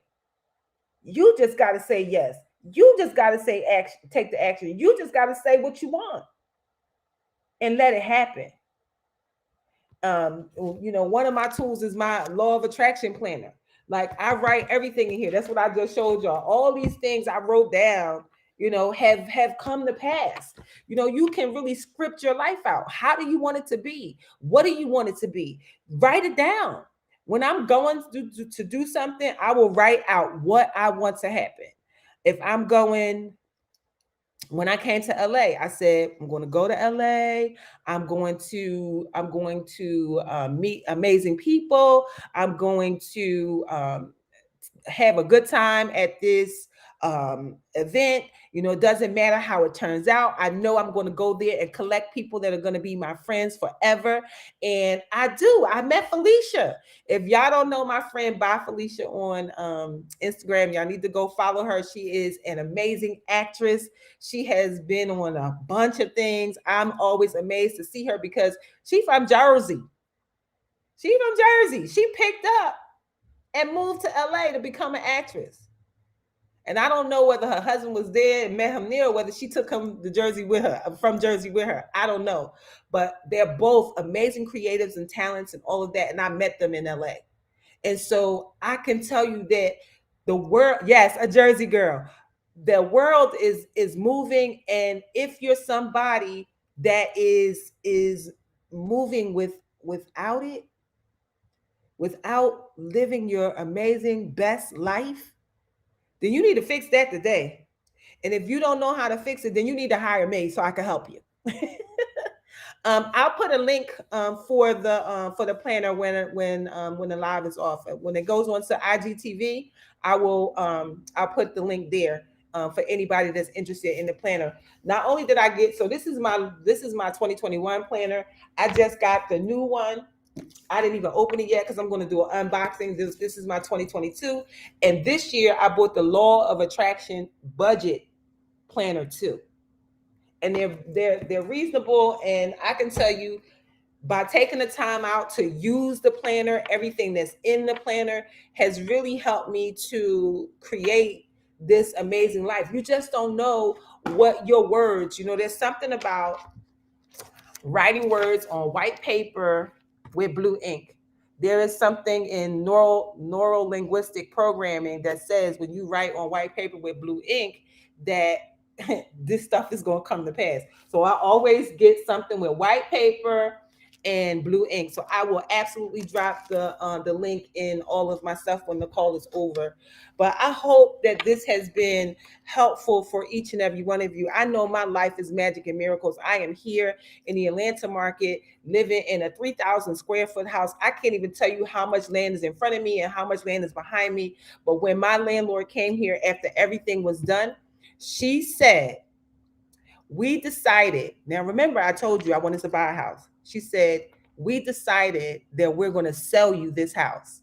You just got to say yes. You just got to say action, take the action. You just got to say what you want and let it happen. One of my tools is my law of attraction planner. Like, I write everything in here. That's what I just showed y'all. All these things I wrote down, have come to pass. You can really script your life out. How do you want it to be? What do you want it to be? Write it down. When I'm going to do something, I will write out what I want to happen. If I'm going When I came to LA, I said, I'm going to go to LA. I'm going to meet amazing people. I'm going to have a good time at this event. It doesn't matter how it turns out. I know I'm going to go there and collect people that are going to be my friends forever. And I do. I met Felicia. If y'all don't know my friend, Bye Felicia, on Instagram, y'all need to go follow her. She is an amazing actress. She has been on a bunch of things. I'm always amazed to see her because she's from Jersey. She's from Jersey. She picked up and moved to LA to become an actress. And I don't know whether her husband was there and met him there, or whether she took him to Jersey with her, from Jersey with her. I don't know. But they're both amazing creatives and talents and all of that. And I met them in LA. And so I can tell you that the world, yes, a Jersey girl, the world is moving. And if you're somebody that is moving without it, without living your amazing best life, then you need to fix that today. And if you don't know how to fix it, then you need to hire me so I can help you. I'll put a link for the planner when the live is off. When it goes on to IGTV, I'll put the link there for anybody that's interested in the planner. Not only did I get, so this is my 2021 planner. I just got the new one. I didn't even open it yet because I'm going to do an unboxing. This is my 2022, and this year I bought the Law of Attraction Budget Planner too, and they're reasonable. And I can tell you, by taking the time out to use the planner, everything that's in the planner has really helped me to create this amazing life. You just don't know what your words. There's something about writing words on white paper with blue ink. There is something in neural linguistic programming that says when you write on white paper with blue ink that this stuff is going to come to pass. So I always get something with white paper and blue ink. So I will absolutely drop the link in all of my stuff when the call is over. But I hope that this has been helpful for each and every one of you. I know my life is magic and miracles. I am here in the Atlanta market, living in a 3,000 square foot house. I can't even tell you how much land is in front of me and how much land is behind me. But when my landlord came here after everything was done, she said, we decided, now remember, I told you I wanted to buy a house. She said, we decided that we're going to sell you this house.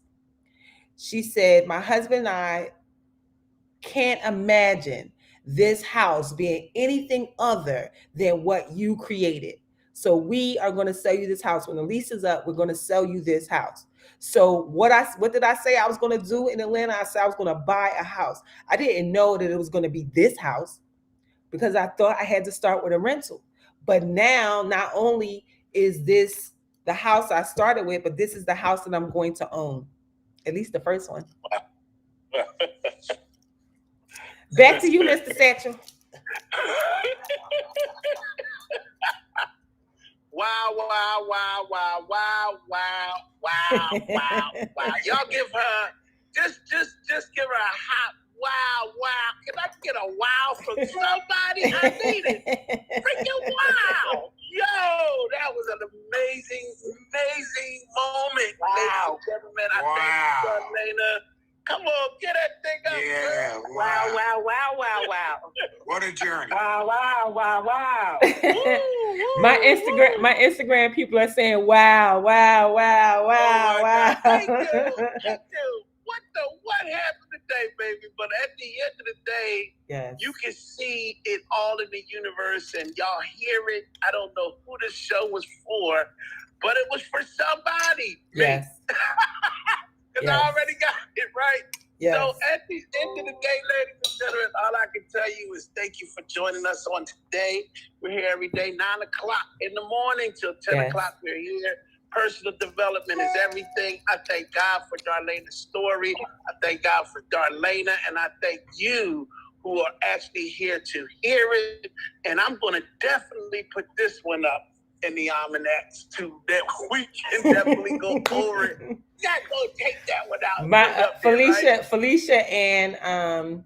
She said, my husband and I can't imagine this house being anything other than what you created. So we are going to sell you this house. When the lease is up, we're going to sell you this house. So what did I say I was going to do in Atlanta? I said I was going to buy a house. I didn't know that it was going to be this house, because I thought I had to start with a rental. But now, not only is this the house I started with, but this is the house that I'm going to own, at least the first one. Back to you, Mr. Satchel. Wow, wow, wow, wow, wow, wow, wow, wow, wow. Y'all give her just give her a hot wow, wow. Can I get a wow from somebody? I need it. Freaking wow. Yo, that was an amazing moment. Wow. Ladies and gentlemen, I thank you, Darlaina. Come on, get that thing up. Yeah, wow, wow, wow, wow, wow. What a journey. Wow, wow, wow, wow. My Instagram people are saying wow, wow, wow, wow, oh wow. Thank you. What happened today, baby? But at the end of the day, yes, you can see it all in the universe, and y'all hear it. I don't know who this show was for, but it was for somebody. Yes. Because I already got it right. Yes. So at the end of the day, ladies and gentlemen, all I can tell you is thank you for joining us on today. We're here every day, 9 o'clock in the morning till 10 o'clock. We're here. Personal development is everything. I thank God for Darlaina's story. I thank God for Darlaina, and I thank you who are actually here to hear it. And I'm going to definitely put this one up in the almanacs too, that we can definitely go over it. Not gonna take that one out. Felicia and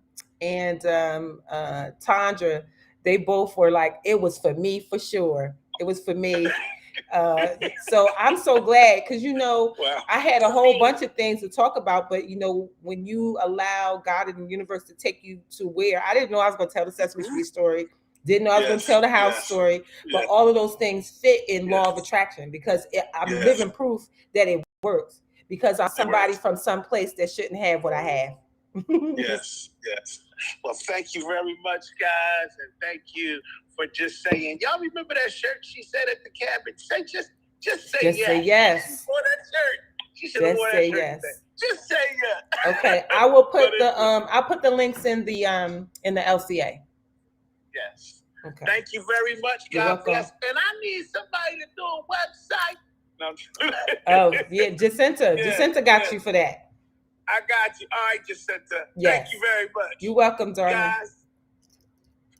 Tandra, they both were like, it was for me for sure. It was for me. So I'm so glad, because wow. I had a whole bunch of things to talk about, but when you allow God and the universe to take you to where, I didn't know I was going to tell the Sesame Street story. Didn't know I was going to tell the house story, but all of those things fit in law of attraction, because I'm living proof that it works, because I'm somebody from some place that shouldn't have what I have. Yes. Well, thank you very much, guys, and thank you for just saying. Y'all remember that shirt she said at the cabin? Say just say yes. Say yes. For that shirt. She should have worn that shirt. Yes. Just say yes. Okay, I will put I'll put the links in the LCA. Yes. Okay. Thank you very much. God bless. And I need somebody to do a website. No. Oh, yeah, Jacinta got you for that. I got you. All right, Jacinta. Yes. Thank you very much. You're welcome, darling. Guys,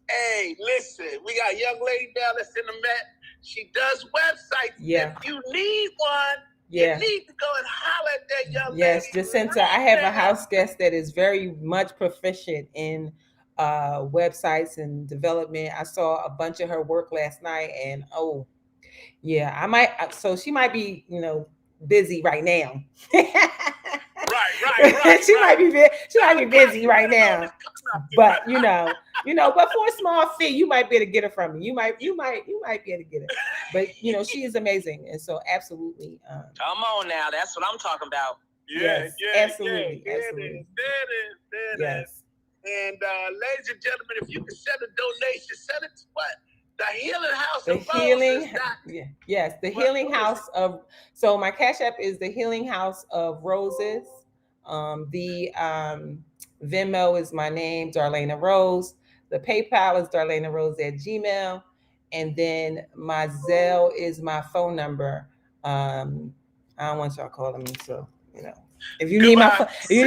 hey, listen, we got a young lady down that's in the Met. She does websites. Yeah. If you need one, you need to go and holler at that young lady. Yes, Jacinta, I have a house guest that is very much proficient in websites and development. I saw a bunch of her work last night, and I might. So she might be, busy right now. Right. She might be busy right now. But but for a small fee, you might be able to get her from me. You might be able to get her. But she is amazing, and so absolutely. Come on now, that's what I'm talking about. Absolutely. There it is. And ladies and gentlemen, if you can send a donation, send it to what? The Healing House of Roses. Yes, the Healing House of. So my Cash App is the Healing House of Roses. The Venmo is my name, Darlaina Rose. The PayPal is darlainarose@gmail. And then my Zelle is my phone number. I don't want y'all calling me, so You know, if you need Goodbye. you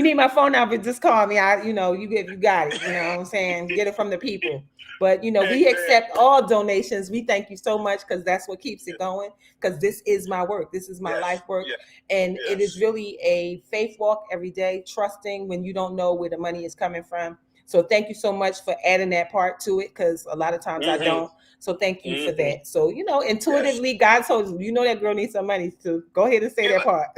need my phone number, just call me. I, you know, you got it. You know what I'm saying? Get it from the people. But you know, we accept all donations. We thank you so much because that's what keeps it going. Because this is my work. This is my life work, and it is really a faith walk every day, trusting when you don't know where the money is coming from. So thank you so much for adding that part to it because a lot of times I don't. So thank you for that. So, you know, intuitively, God told you, you know that girl needs some money. So go ahead and say that part.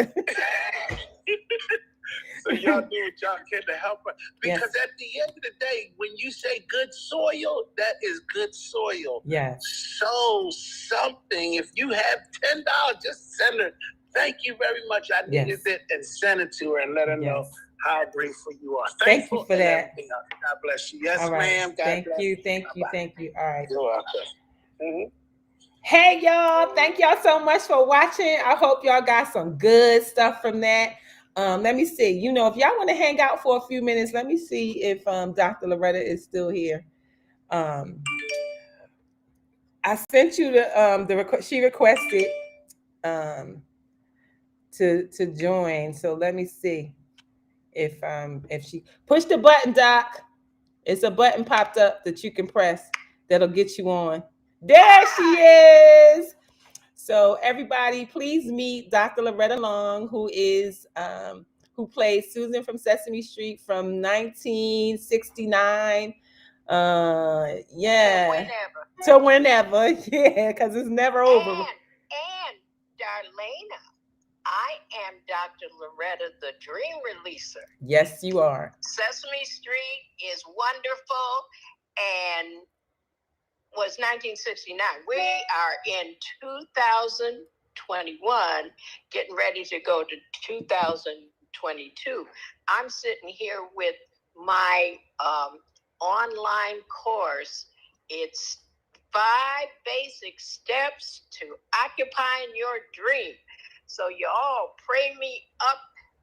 So y'all do what y'all can to help her. Because at the end of the day, when you say good soil, that is good soil. Yes. So something, if you have $10, just send her. Thank you very much. I needed it, and send it to her and let her know how grateful you are. Thank you for that. God bless you. Yes, ma'am. God Thank bless you. Thank you. Thank you. All right. You're welcome. Hey, y'all. Thank y'all so much for watching. I hope y'all got some good stuff from that. Let me see. You know, if y'all want to hang out for a few minutes, let me see if Dr. Loretta is still here. I sent you the request. She requested to join. So let me see if she push the button, Doc. It's a button popped up that you can press that'll get you on. There she is. So everybody, please meet Dr. Loretta Long, who plays Susan from Sesame Street from 1969. To whenever. Yeah, because it's never over. And Darlaina, I am Dr. Loretta, the Dream Releaser. Yes, you are. Sesame Street is wonderful and was 1969. We are in 2021, getting ready to go to 2022. I'm sitting here with my online course. It's 5 basic steps to occupying your dream. So y'all pray me up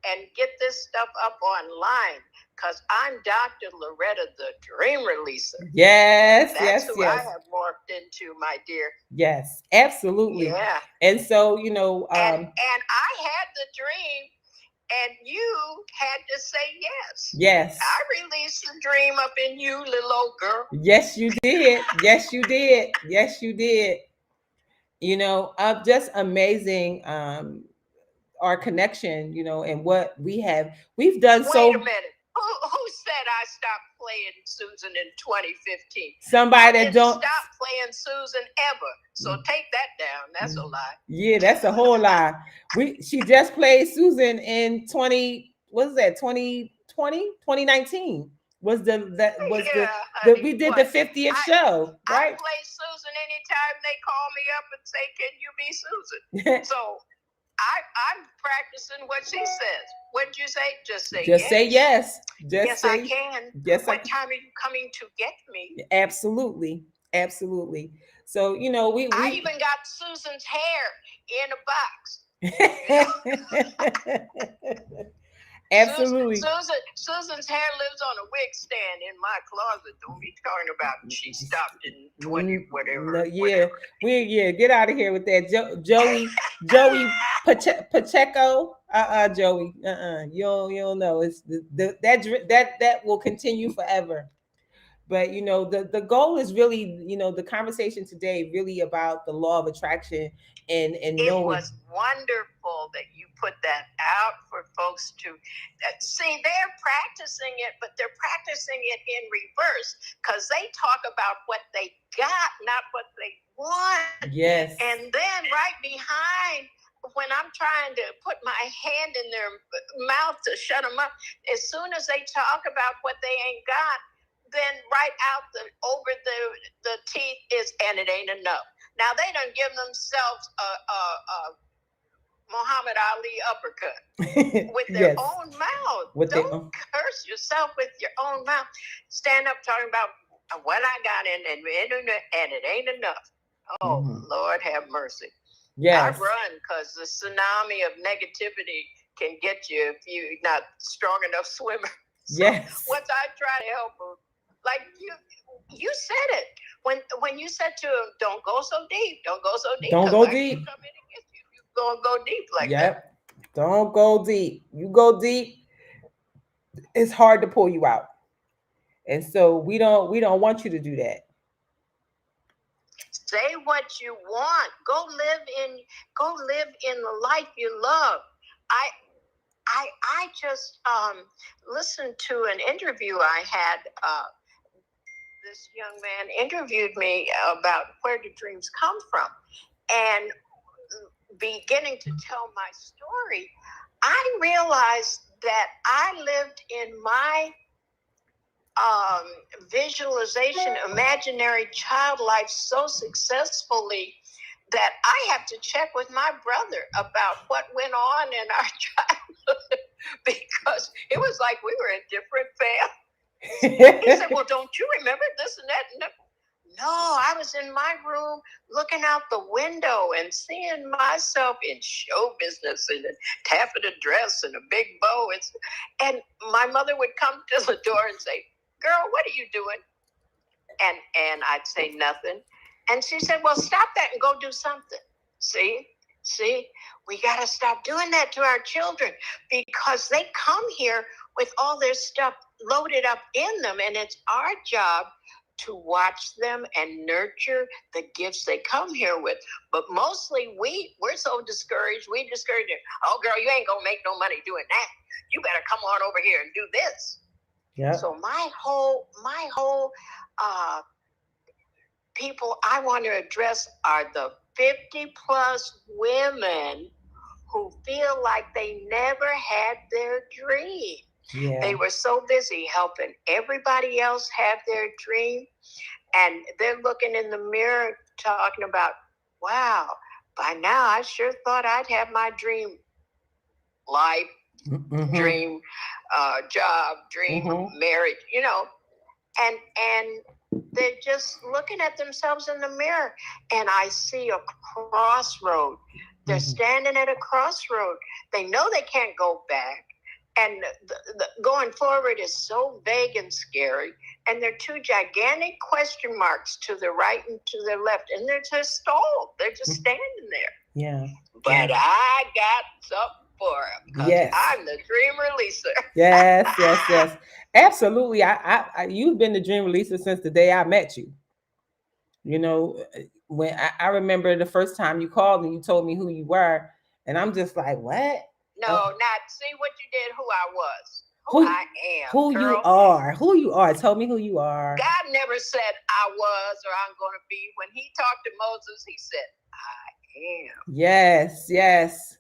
and get this stuff up online, because I'm Dr. Loretta, the Dream Releaser. That's who I have morphed into, my dear. Yes, absolutely. Yeah. And so, you know, and I had the dream, and you had to say yes. Yes. I released the dream up in you, little old girl. Yes, you did. Yes, you did. Yes, you did. You know, just amazing our connection, you know, and what we've done. Wait a minute. Who said I stopped playing Susan in 2015? Somebody that don't stop playing Susan ever. So take that down. That's a lie. Yeah, that's a whole lie. She just played Susan in 2019 was we did the 50th show, right? I play Susan anytime they call me up and say, "Can you be Susan?" So I'm practicing what she says. What'd you say? Just say yes. Say yes. Yes, I can. What time are you coming to get me? Absolutely. Absolutely. So, you know, we I even got Susan's hair in a box. Absolutely. Susan's hair lives on a wig stand in my closet. Don't be talking about she stopped in 20 whatever. Get out of here with that. Joey Pacheco. Joey. You don't know. It's that will continue forever. But you know, the goal is really, you know, the conversation today really about the law of attraction and knowing. It was wonderful that you put that out for folks to see. They're practicing it, but they're practicing it in reverse, because they talk about what they got, not what they want. Yes. And then right behind, when I'm trying to put my hand in their mouth to shut them up, as soon as they talk about what they ain't got, then right out over the teeth is, and it ain't enough. Now they done give themselves a Muhammad Ali uppercut with their own mouth. Don't curse yourself with your own mouth. Stand up talking about what I got and it ain't enough. Oh, Lord have mercy. Yes. I run, because the tsunami of negativity can get you if you're not strong enough swimmer. So yes. Once I try to help them, like you said it when you said to him, "Don't go so deep. Don't go so deep. Don't go deep. Come in and get you. You're gonna go deep like that." Don't go deep. You go deep, it's hard to pull you out. And so we don't want you to do that. Say what you want. Go live in the life you love. I just listened to an interview I had. This young man interviewed me about where do dreams come from, and beginning to tell my story, I realized that I lived in my visualization, imaginary child life so successfully that I have to check with my brother about what went on in our childhood because it was like we were in different families. He said, well, don't you remember this and that? No, I was in my room looking out the window and seeing myself in show business in a taffeta dress and a big bow. And my mother would come to the door and say, girl, what are you doing? And I'd say nothing. And she said, well, stop that and go do something. See, we got to stop doing that to our children because they come here with all their stuff loaded up in them. And it's our job to watch them and nurture the gifts they come here with. But mostly we're so discouraged. We discourage them. Oh, girl, you ain't going to make no money doing that. You better come on over here and do this. Yeah. So my whole people I want to address are the 50 plus women who feel like they never had their dream. Yeah. They were so busy helping everybody else have their dream, and they're looking in the mirror talking about, wow, by now I sure thought I'd have my dream life, dream job, dream marriage, and they're just looking at themselves in the mirror. And I see a crossroad. They're standing at a crossroad. They know they can't go back. And the going forward is so vague and scary. And there are two gigantic question marks to the right and to the left. And they're just stalled. They're just standing there. Yeah. But I got something for them because I'm the dream releaser. Yes. Absolutely. I you've been the dream releaser since the day I met you. You know, when I remember the first time you called and you told me who you were, and I'm just like, what? No, not see what you did, who I was. Who I am. Who girl. You are. Who you are. Tell me who you are. God never said I was or I'm going to be. When he talked to Moses, he said, I am. Yes.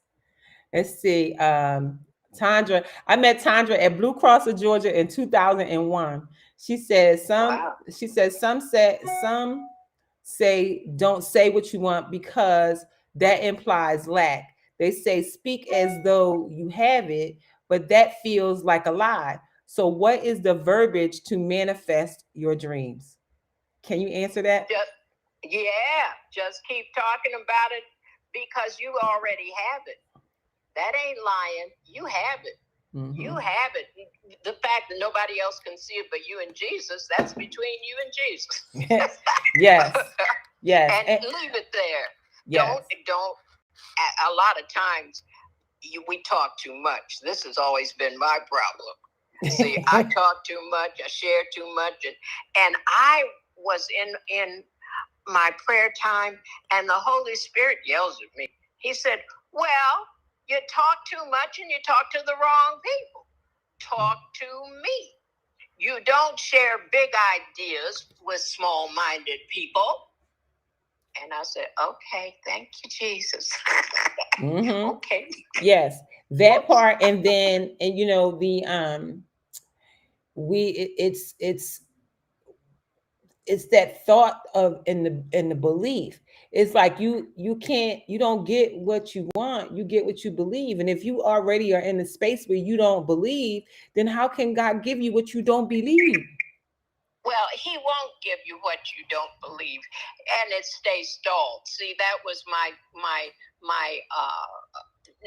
Let's see. Tandra. I met Tandra at Blue Cross of Georgia in 2001. She said some say don't say what you want because that implies lack. They say speak as though you have it, but that feels like a lie. So what is the verbiage to manifest your dreams? Can you answer that? Just keep talking about it because you already have it. That ain't lying. You have it. You have it. The fact that nobody else can see it but you and Jesus, that's between you and Jesus. Yes. And leave it there. Yes. Don't. A lot of times we talk too much. This has always been my problem. See, I talk too much. I share too much. And I was in my prayer time, and the Holy Spirit yells at me. He said, well, you talk too much and you talk to the wrong people. Talk to me. You don't share big ideas with small-minded people. And I said, okay, thank you, Jesus. Okay. Yes, that part. And then, and you know, it's that thought of in the belief. It's like you don't get what you want, you get what you believe. And if you already are in a space where you don't believe, then how can God give you what you don't believe? Well, he won't give you what you don't believe, and it stays stalled. See, that was my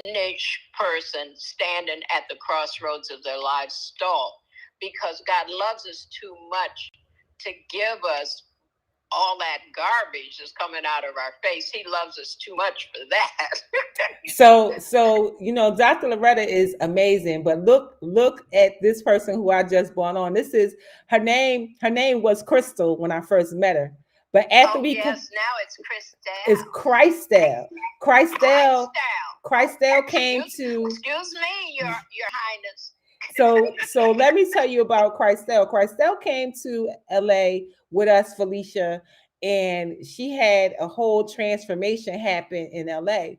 niche person standing at the crossroads of their lives, stalled, because God loves us too much to give us all that garbage is coming out of our face. He loves us too much for that. So Dr. Loretta is amazing, but look at this person who I just brought on. This is her name. Her name was Crystal when I first met her, but after now it's Christelle. It's Christelle came to. Excuse me, Your Highness. So let me tell you about Christelle. Christelle came to LA with us, Felicia, and she had a whole transformation happen in LA.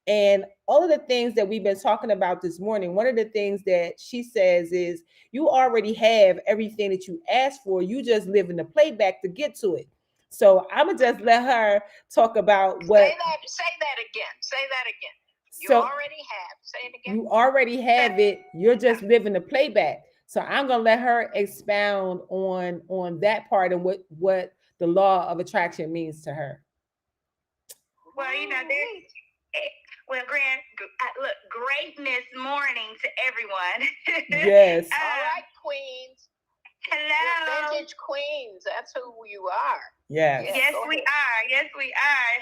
And all of the things that we've been talking about this morning, one of the things that she says is you already have everything that you asked for. You just live in the playback to get to it. So I'm gonna just let her talk about what. Say that again. You So already have. Say it again. You already have it. You're just living the playback. So I'm gonna let her expound on that part and what the law of attraction means to her. Well, look, greatness morning to everyone. Yes. All right, queens. Hello. Vintage queens. That's who you are. Yes. Yes, we are. Yes, we are.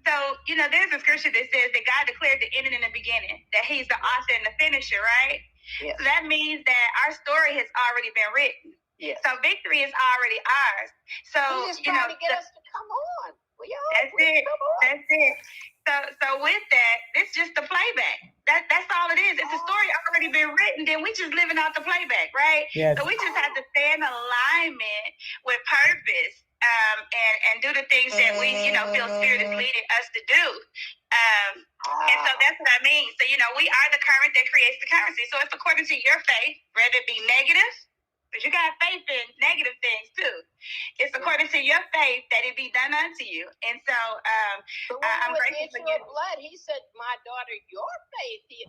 So, there's a scripture that says that God declared the end and the beginning, that he's the author and the finisher, right? Yes. So that means that our story has already been written. Yes. So victory is already ours. So, he's trying to get us to come on. That's it. So with that, it's just the playback. That's all it is. It's a story already been written. Then we just living out the playback, right? Yes. So we just have to stay in alignment with purpose, and do the things that we feel Spirit is leading us to do. And so that's what I mean. So we are the current that creates the currency. So it's according to your faith, whether it be negative, but you got faith in negative things too. It's according to your faith that it be done unto you. And so I'm grateful for you. Blood, he said, my daughter, your faith. He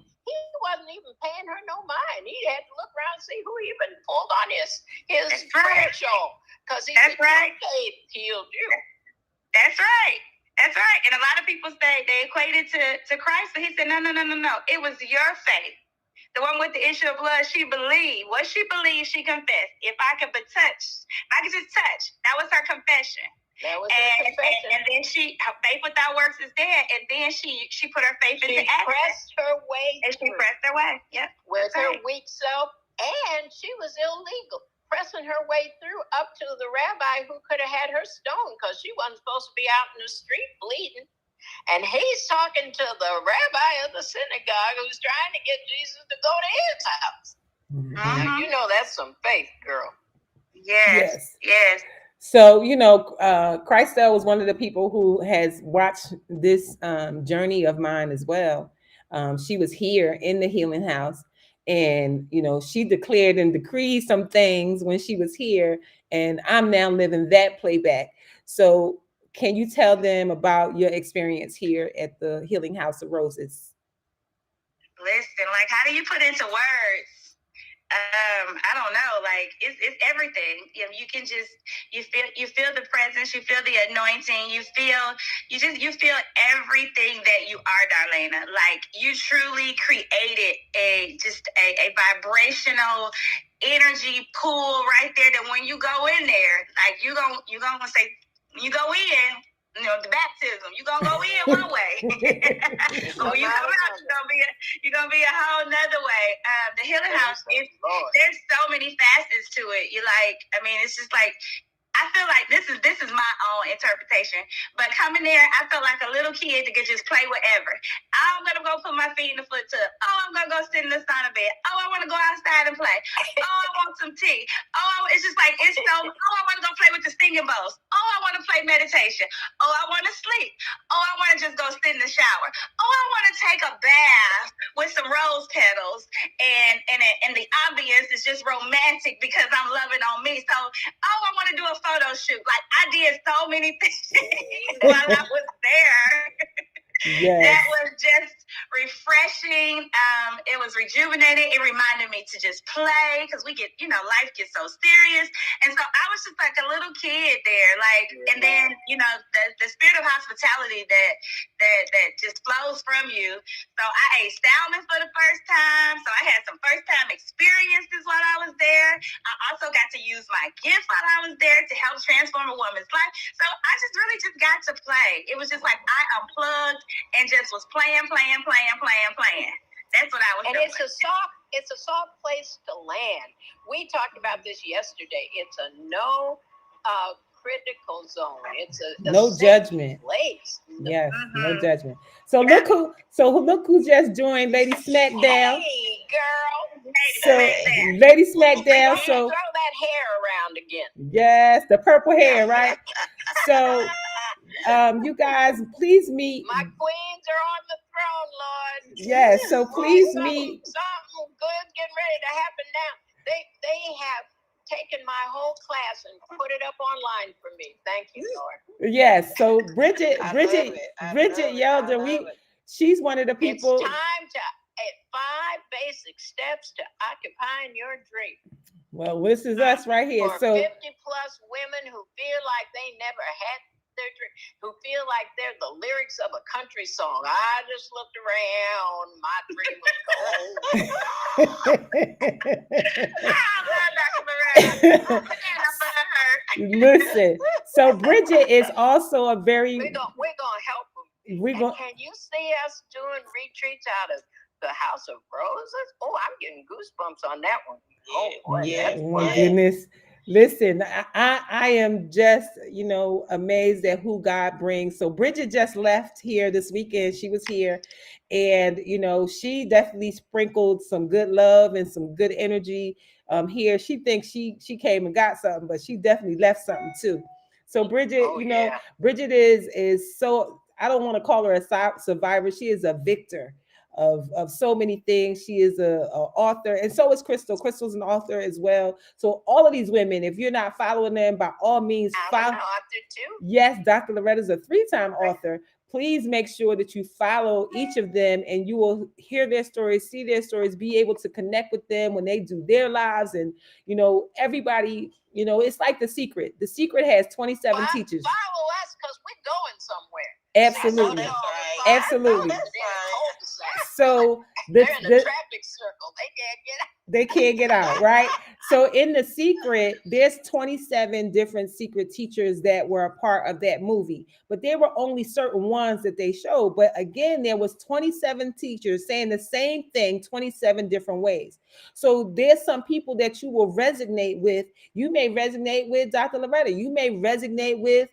wasn't even paying her no mind. He had to look around and see who even pulled on his threshold. Because he said, your faith healed you. That's right. That's right. And a lot of people say they equate it to Christ, but he said, no. It was your faith. The one with the issue of blood, she believed. What she believed, she confessed. If I could just touch. That was her confession. That was her confession. And then her faith without works is dead. And then she put her faith into action. She pressed her way She pressed her way. Yep. With her weak self. And she was illegal. Pressing her way through up to the rabbi who could have had her stoned because she wasn't supposed to be out in the street bleeding. And he's talking to the rabbi of the synagogue who's trying to get Jesus to go to his house. Mm-hmm. Now, that's some faith, girl. Yes. So, Christelle was one of the people who has watched this journey of mine as well. She was here in the healing house. And, she declared and decreed some things when she was here. And I'm now living that playback. So can you tell them about your experience here at the Healing House of Roses? Listen, how do you put into words? I don't know. It's everything. You can just you feel the presence, you feel the anointing, you feel everything that you are, Darlaina. You truly created a vibrational energy pool right there. That when you go in there, you gonna say when you go in. The baptism, you're going to go in one way. When you come out, you're going to be a whole nother way. The healing house, there's so many facets to it. It's just I feel like this is my own interpretation. But coming there, I felt like a little kid that could just play whatever. I'm going to go put my feet in the foot tub. Oh, I'm going to go sit in the sauna bed. Oh, I want to go outside and play. Oh, I want some tea. Oh, it's just I want to go play with the stinging bowls. Oh, I want to play meditation. Oh, I want to sleep. Oh, I want to just go sit in the shower. Oh, I want to take a bath with some rose petals. And the ambience is just romantic because I'm loving on me. So, I want to do a photo shoot. I did so many things while I was there. Yes. That was just refreshing. It was rejuvenating. It reminded me to just play because we get, life gets so serious. And so I was just like a little kid there. And then, the spirit of hospitality that just flows from you. So I ate salmon for the first time. So I had some first time experiences while I was there. I also got to use my my gift while I was there to help transform a woman's life. So I just really just got to play. It was just like I unplugged and just was playing. That's what I was doing. And it's a soft place to land. We talked about this yesterday. It's a no critical zone. It's a no judgment place. Yes, no judgment. So look who just joined, Lady Smackdown. Hey, girl. Lady Smackdown. So throw that hair around again. Yes, the purple hair, right? So you guys, please meet. My queens are on the throne, Lord. Yes, so please meet. Something good getting ready to happen now. They have taken my whole class and put it up online for me. Thank you, Lord. Yes, so Bridget Yelder, she's one of the people. It's time to 5 basic steps to occupying your dream. Well, this is us right here. For so 50 plus women who feel like they never had their dream, who feel like they're the lyrics of a country song. I just looked around, my dream was gold. Listen, so Bridget is also a very. We're gonna help them. Can you see us doing retreats out of the House of Roses? Oh, I'm getting goosebumps on that one. Oh boy, oh my goodness. Listen, I am just, amazed at who God brings. So Bridget just left here this weekend. She was here and, she definitely sprinkled some good love and some good energy here. She thinks she came and got something, but she definitely left something too. So Bridget, Bridget is so, I don't want to call her a survivor. She is a victor of so many things. She is a author, and so is Crystal. Crystal's an author as well. So all of these women, if you're not following them, by all means, follow. I'm an author too. Yes, Dr. Loretta's a 3-time author. Please make sure that you follow each of them, and you will hear their stories, see their stories, be able to connect with them when they do their lives. And everybody, it's like The Secret. The Secret has 27 teachers. Follow us because we're going somewhere. Absolutely. Absolutely. So they're in the traffic circle. They can't get out, right? So in The Secret, there's 27 different secret teachers that were a part of that movie, but there were only certain ones that they showed. But again, there was 27 teachers saying the same thing 27 different ways. So there's some people that you will resonate with. You may resonate with Dr. Loretta. You may resonate with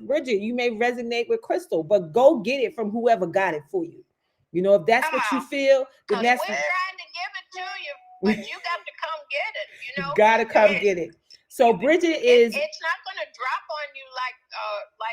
Bridget. You may resonate with Crystal, but go get it from whoever got it for you. If that's what you feel, then that's. We're trying to give it to you, but you got to come get it. You got to come get it. So Bridget is. It's not going to drop on you like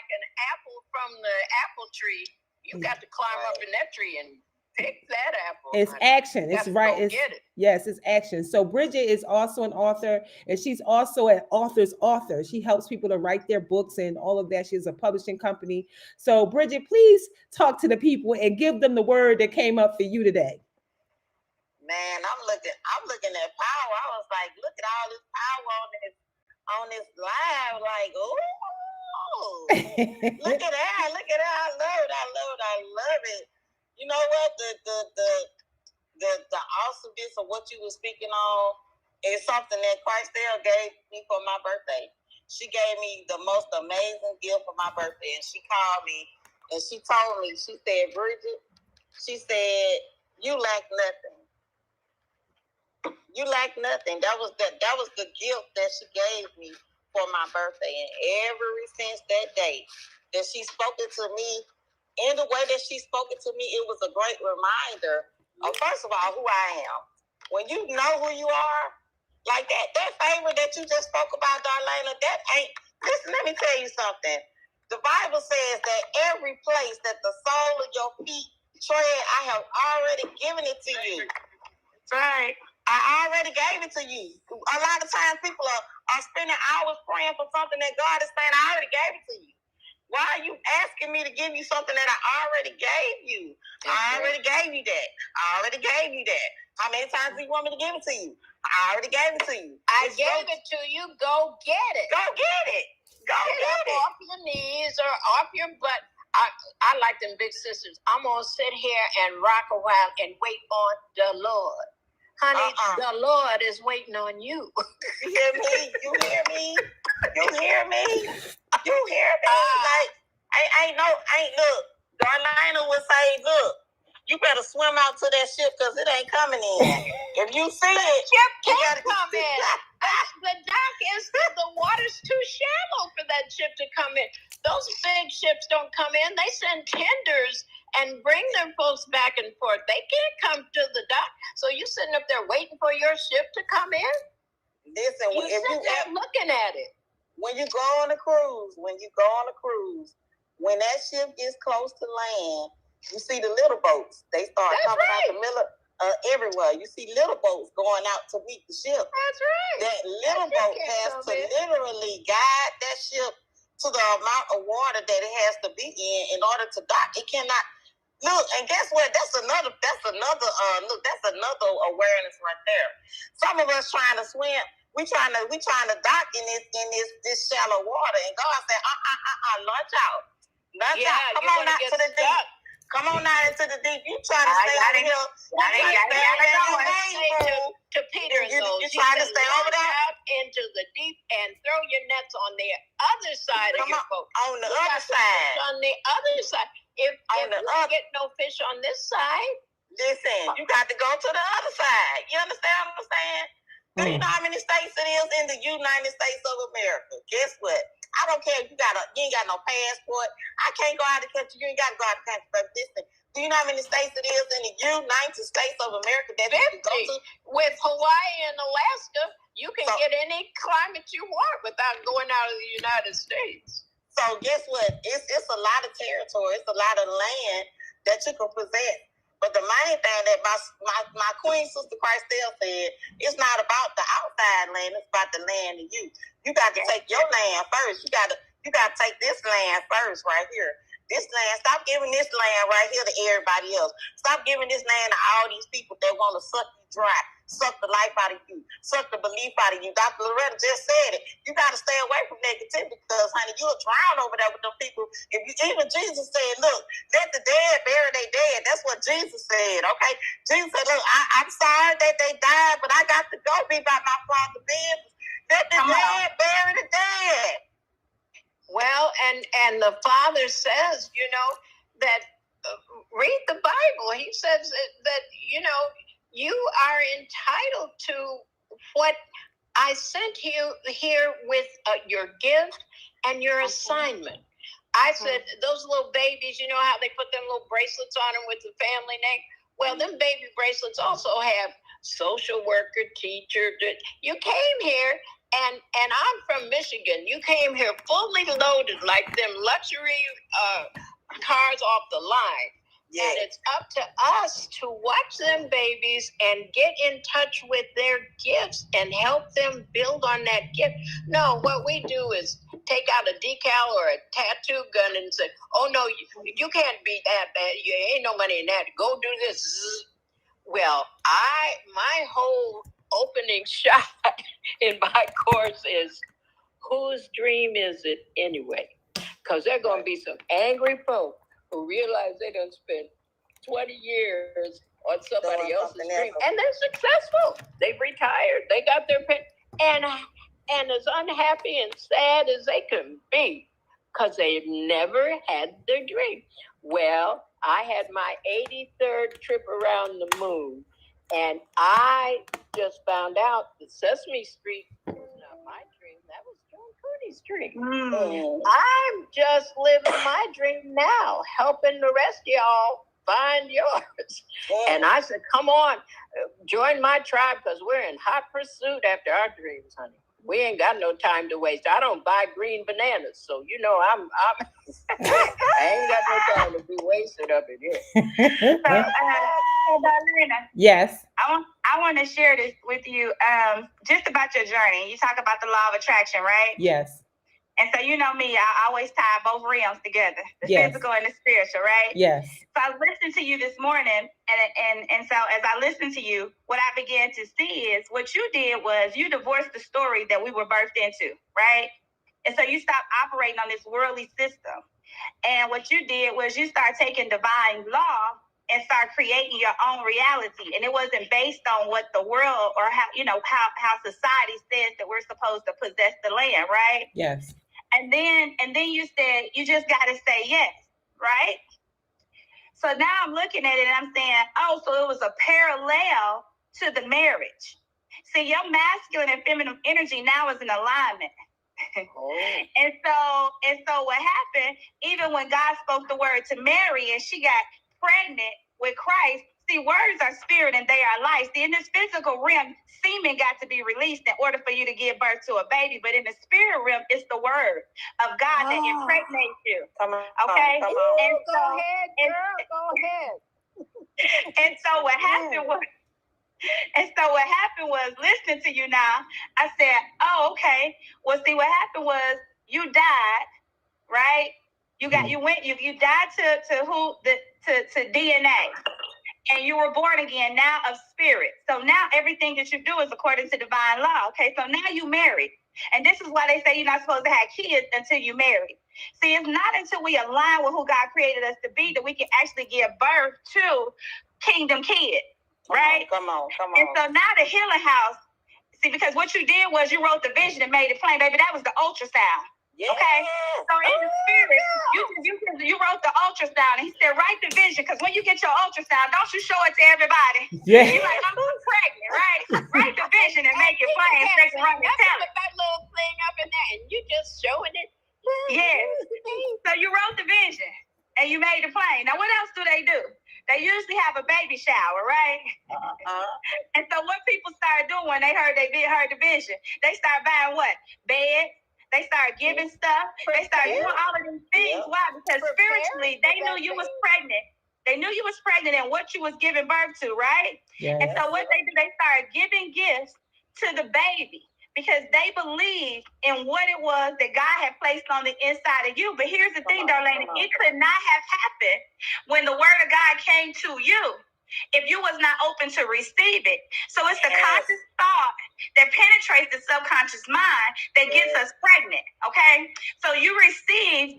an apple from the apple tree. You got to climb up in that tree and pick that apple. It's action. It's right. Yes, it's action. So Bridget is also an author, and she's also an author's author. She helps people to write their books and all of that. She has a publishing company. So Bridget, please talk to the people and give them the word that came up for you today. Man, I'm looking at power. I was like, look at all this power on this live. Like, oh, look at that. I love it. You know what? The awesomeness of what you were speaking on is something that Christelle gave me for my birthday. She gave me the most amazing gift for my birthday, and she called me and she told me, she said, Bridget, she said, you lack nothing. You lack nothing. That was the gift that she gave me for my birthday, and ever since that day that she spoke it to me. In the way that she spoke it to me, it was a great reminder of, first of all, who I am. When you know who you are, like that favor that you just spoke about, Darlaina, that ain't, listen, let me tell you something. The Bible says that every place that the sole of your feet tread, I have already given it to you. Right. I already gave it to you. A lot of times people are spending hours praying for something that God is saying, I already gave it to you. Why are you asking me to give you something that I already gave you? I already gave you that. How many times do you want me to give it to you? I already gave it to you. I gave it to you. Go get it. Go get it. Off your knees or off your butt. I like them big sisters. I'm going to sit here and rock a while and wait on the Lord. Honey, the Lord is waiting on you. You hear me? You hear me? You hear me? You hear me? Like, look, Darlaina would say, look, you better swim out to that ship because it ain't coming in. If you see the it, ship you can't gotta come in. The dock is, the water's too shallow for that ship to come in. Those big ships don't come in. They send tenders and bring their folks back and forth. They can't come to the dock. So you sitting up there waiting for your ship to come in? Listen, you sit there looking at it. When you go on a cruise, when that ship gets close to land, you see the little boats. They start coming out the middle everywhere. You see little boats going out to meet the ship. That's right. That little boat has to literally guide that ship to the amount of water that it has to be in order to dock. It cannot look. And guess what? That's another awareness right there. Some of us trying to swim. We trying to dock in this shallow water, and God said, launch out. Come on out to the deep. Come on out into the deep. You trying to stay over here. To Peter and those. You trying to stay over there? Out into the deep and throw your nets on the other side of your boat. On the other side. On the other side. If you get no fish on this side. Listen, you got to go to the other side. You understand what I'm saying? Do you know how many states it is in the United States of America? Guess what? I don't care if you ain't got no passport. I can't go out of the country. You ain't got to go out of the country. But listen, do you know how many states it is in the United States of America that you can go to? With Hawaii and Alaska, you can get any climate you want without going out of the United States. So guess what? It's a lot of territory. It's a lot of land that you can possess. But the main thing that my queen sister Christelle said, it's not about the outside land, it's about the land in you. You got to take your land first. You got to take this land first right here. This land, stop giving this land right here to everybody else. Stop giving this land to all these people that want to suck you dry, suck the life out of you, suck the belief out of you. Dr. Loretta just said it. You got to stay away from negativity because, honey, you'll drown over there with them people. Even Jesus said, look, let the dead bury their dead. That's what Jesus said, okay? Jesus said, look, I'm sorry that they died, but I got to go be about my Father's business. Let the dead bury the dead. Well, and the Father says, that read the Bible. He says that, you are entitled to what I sent you here with your gift and your assignment. I said, those little babies, you know how they put them little bracelets on them with the family name? Well, them baby bracelets also have social worker, teacher. You came here. And I'm from Michigan. You came here fully loaded like them luxury cars off the line. Yeah. And it's up to us to watch them babies and get in touch with their gifts and help them build on that gift. No, what we do is take out a decal or a tattoo gun and say, oh, no, you can't be that bad. You ain't no money in that. Go do this. Well, my whole opening shot in my course is, whose dream is it anyway? Because there are going to be some angry folk who realize they done spent 20 years on somebody else's dream. And they're successful. They've retired. They got their pen. And as unhappy and sad as they can be, because they've never had their dream. Well, I had my 83rd trip around the moon. And I just found out that Sesame Street was not my dream. That was John Cooney's dream. I'm just living my dream now, helping the rest of y'all find yours. And I said, come on, join my tribe because we're in hot pursuit after our dreams, honey. We ain't got no time to waste. I don't buy green bananas, so I'm I ain't got no time to be wasted up in here. So, Darlaina. Yes. I want to share this with you, just about your journey. You talk about the law of attraction, right? Yes. And so you know me, I always tie both realms together, the physical and the spiritual, right? Yes. So I listened to you this morning, and so as I listened to you, what I began to see is what you did was you divorced the story that we were birthed into, right? And so you stopped operating on this worldly system. And what you did was you start taking divine law and start creating your own reality. And it wasn't based on what the world or how society says that we're supposed to possess the land, right? Yes. And then you said you just got to say yes, right? So now I'm looking at it and I'm saying, oh, so it was a parallel to the marriage. See, your masculine and feminine energy now is in alignment. And so what happened, even when God spoke the word to Mary and she got pregnant with Christ, see, words are spirit and they are life. See, in this physical realm, semen got to be released in order for you to give birth to a baby. But in the spirit realm, it's the word of God that impregnates you. Come on. Okay? Come on. And go ahead, girl. Go ahead. And so what happened was, listening to you now, I said, oh, okay. Well, see, what happened was you died, right? You died to DNA. And you were born again now of spirit. So now everything that you do is according to divine law. Okay, so now you married. And this is why they say you're not supposed to have kids until you marry. See, it's not until we align with who God created us to be that we can actually give birth to kingdom kids. Right? Come on. And so now the healing house, see, because what you did was you wrote the vision and made it plain, baby. That was the ultrasound. Yeah. Okay? So in the spirit, you wrote the ultrasound. And he said, write the vision, because when you get your ultrasound, don't you show it to everybody. Yeah. You're like, I'm pregnant, right? Write the vision and make it plain so they can run the tell it. That little thing up in there, and you just showing it. Yes. So you wrote the vision and you made it plain. Now, what else do? They usually have a baby shower, right? And so what people started doing when they heard the vision, they started buying what? Beds. They started giving stuff. They started doing all of these things. Why? Because spiritually, they knew you was pregnant. They knew you was pregnant and what you was giving birth to, right? Yes. And so what they do, they started giving gifts to the baby because they believed in what it was that God had placed on the inside of you. But here's the thing, Darlaina, it could not have happened when the word of God came to you if you was not open to receive it. So it's the conscious thought that penetrates the subconscious mind that gets us pregnant, okay? So you receive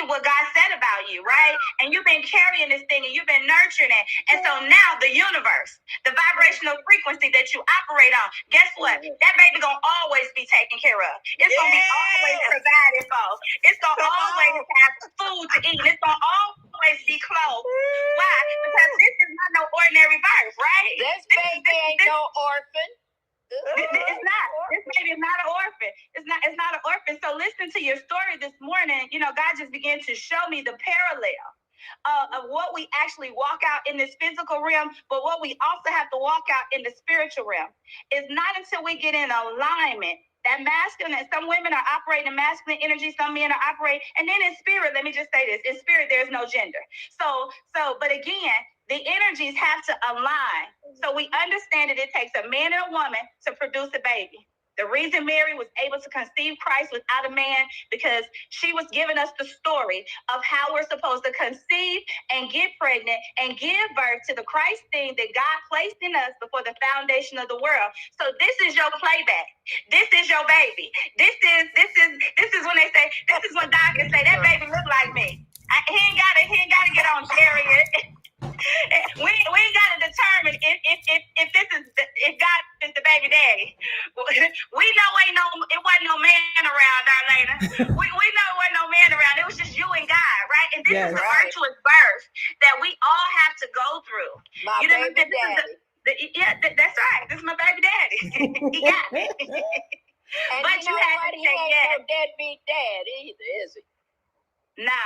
what God said about you, right? And you've been carrying this thing and you've been nurturing it. And so now the universe, the vibrational frequency that you operate on, guess what? That baby gonna always be taken care of. It's gonna be always provided for. It's gonna always have food to eat. It's gonna always be clothed. Why? Because this is not no ordinary birth, right? This baby ain't no orphan. It's not. This baby is not an orphan. It's not an orphan. So listen to your story this morning. You know, God just began to show me the parallel of what we actually walk out in this physical realm, but what we also have to walk out in the spiritual realm. It's not until we get in alignment. That masculine, and some women are operating in masculine energy, some men are operating, and then in spirit, let me just say this, in spirit, there's no gender. But again, the energies have to align. So we understand that it takes a man and a woman to produce a baby. The reason Mary was able to conceive Christ without a man, because she was giving us the story of how we're supposed to conceive and get pregnant and give birth to the Christ thing that God placed in us before the foundation of the world. So this is your playback. This is your baby. This is when they say, this is when God can say, that baby look like me. He ain't gotta get on chariot. We ain't got to determine if God is the baby daddy. We know it wasn't no man around, Darlaina. We know it wasn't no man around. It was just you and God, right? And this is the virtuous birth that we all have to go through. My baby daddy. That's right. This is my baby daddy. He got me. And but you had to he say ain't yes. no deadbeat dad either, is he? No.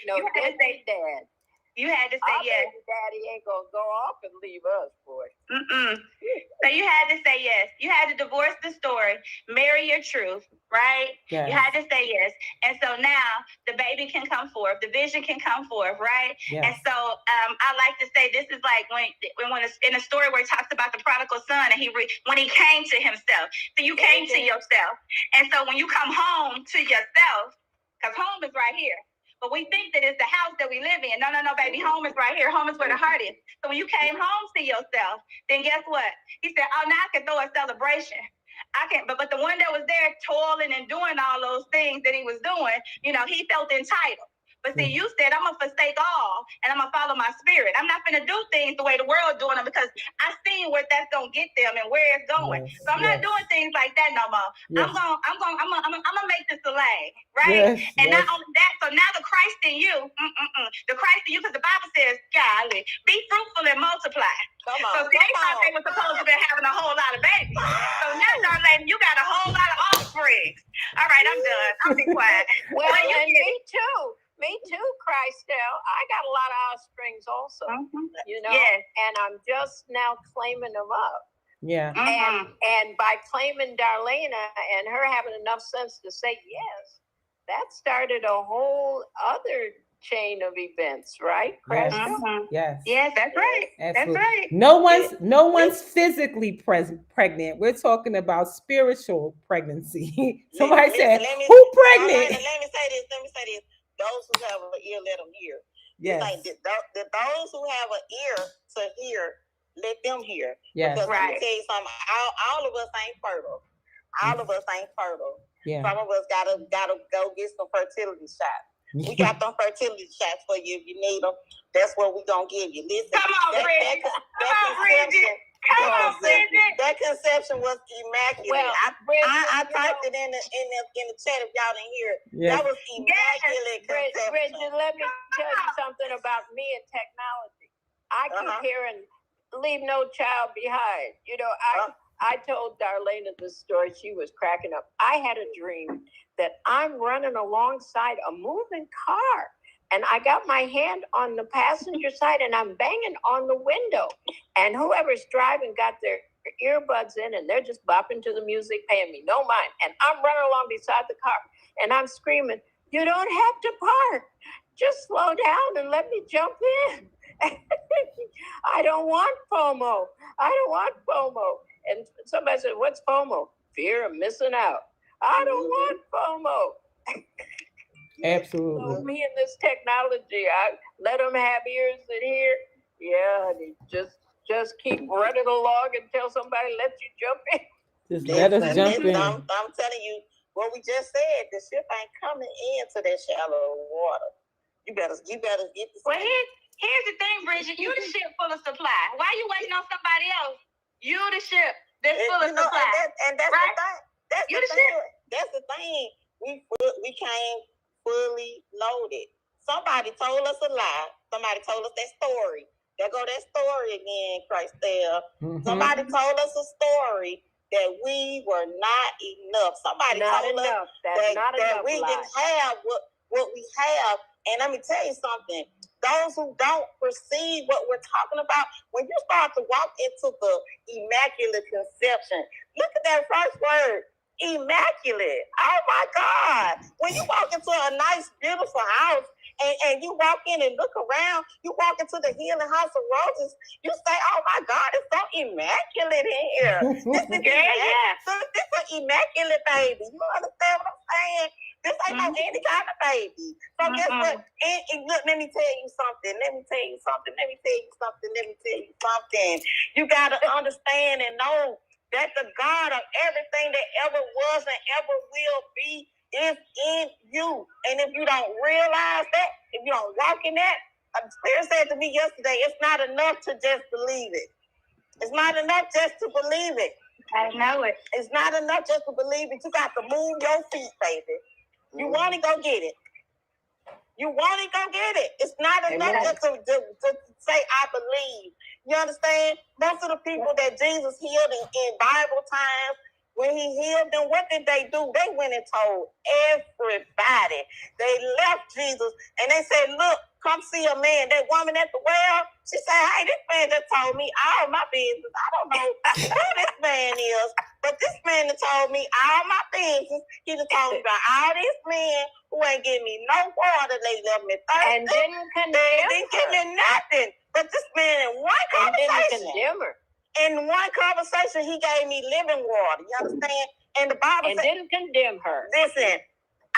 No deadbeat dad. You had to say yes. Baby daddy ain't gonna go off and leave us, boy. So you had to say yes. You had to divorce the story, marry your truth, right? Yes. You had to say yes. And so now the baby can come forth, the vision can come forth, right? Yes. And so I like to say this is like when it's in a story where it talks about the prodigal son and when he came to himself. So you came to yourself. And so when you come home to yourself, because home is right here. But we think that it's the house that we live in. No, baby. Home is right here. Home is where the heart is. So when you came home to yourself, then guess what? He said, oh, now I can throw a celebration. I can, but the one that was there toiling and doing all those things that he was doing, he felt entitled. But see, you said I'm gonna forsake all and I'm gonna follow my spirit. I'm not gonna do things the way the world doing them because I seen where that's gonna get them and where it's going. Yes, so I'm not doing things like that no more. Yes. I'm gonna make this a lane, right? Yes, and not only that, so now the Christ in you, the Christ in you, because the Bible says, golly, be fruitful and multiply. Come on, so see, they thought they were supposed to be having a whole lot of babies. So now, Darlaina, you got a whole lot of offspring. All right, I'm done. I'll be quiet. Well, and me too. Me too, Christelle. I got a lot of offsprings also, you know, and I'm just now claiming them up. Yeah. And by claiming Darlaina and her having enough sense to say yes, that started a whole other chain of events, right, Christelle? Yes. Yes, that's right. Absolutely. That's right. No one's physically pregnant. We're talking about spiritual pregnancy. Somebody said, "Who pregnant?" Let me say this. Those who have an ear, let them hear. Yes. It's like those who have an ear to hear, let them hear. Yes. Because let me tell you something. All of us ain't fertile. All of us ain't fertile. Yeah. Some of us gotta go get some fertility shots. We got them fertility shots for you if you need them. That's what we gonna give you. Listen, come on, Bridget. That conception was immaculate. Well, I typed it in the chat if y'all didn't hear it. Yes. That was immaculate conception. Bridget, let me tell you something about me and technology. I keep hearing, leave no child behind. You know, I told Darlaina this story. She was cracking up. I had a dream that I'm running alongside a moving car. And I got my hand on the passenger side and I'm banging on the window. And whoever's driving got their earbuds in and they're just bopping to the music, paying me no mind. And I'm running along beside the car and I'm screaming, "You don't have to park. Just slow down and let me jump in." I don't want FOMO. And somebody said, "What's FOMO?" Fear of missing out. I don't want FOMO. Absolutely. So me and this technology, I let them have ears that hear. Yeah, honey, just keep running along until somebody lets you jump in. Just let us jump in. I'm telling you, what we just said, the ship ain't coming into that shallow water. You better get the. Well, here's the thing, Bridget. You the ship full of supply. Why you waiting on somebody else? You the ship that's full of supply. And that's right? The thing. That's the thing. We came fully loaded. Somebody told us a lie. Somebody told us that story. There go that story again, Christelle. Somebody told us a story that we were not enough. Somebody told us that we didn't have what we have. And let me tell you something. Those who don't perceive what we're talking about, when you start to walk into the immaculate conception, look at that first word. Immaculate. Oh my God. When you walk into a nice, beautiful house and you walk in and look around, you walk into the healing house of roses, you say, "Oh my God, it's so immaculate in here." This is an immaculate baby. You understand what I'm saying? This ain't no any kind of baby. So guess what? And look, let me tell you something. You got to understand and know that the God of everything that ever was and ever will be is in you. And if you don't realize that, if you don't walk in that, Spirit said to me yesterday, it's not enough to just believe it. It's not enough just to believe it. I know it. It's not enough just to believe it. You got to move your feet, baby. You want to go get it. It's not enough just to say, "I believe." You understand? Most of the people that Jesus healed in Bible times, when he healed them, what did they do? They went and told everybody. They left Jesus and they said, "Look, come see a man." That woman at the well, she said, "Hey, this man just told me all my business. I don't know who this man is, but this man that told me all my business. He just told me about all these men who ain't giving me no water. They left me thirsty and didn't give me nothing. But this man in one conversation, in one conversation, he gave me living water. You understand? And the Bible said, didn't condemn her. Listen,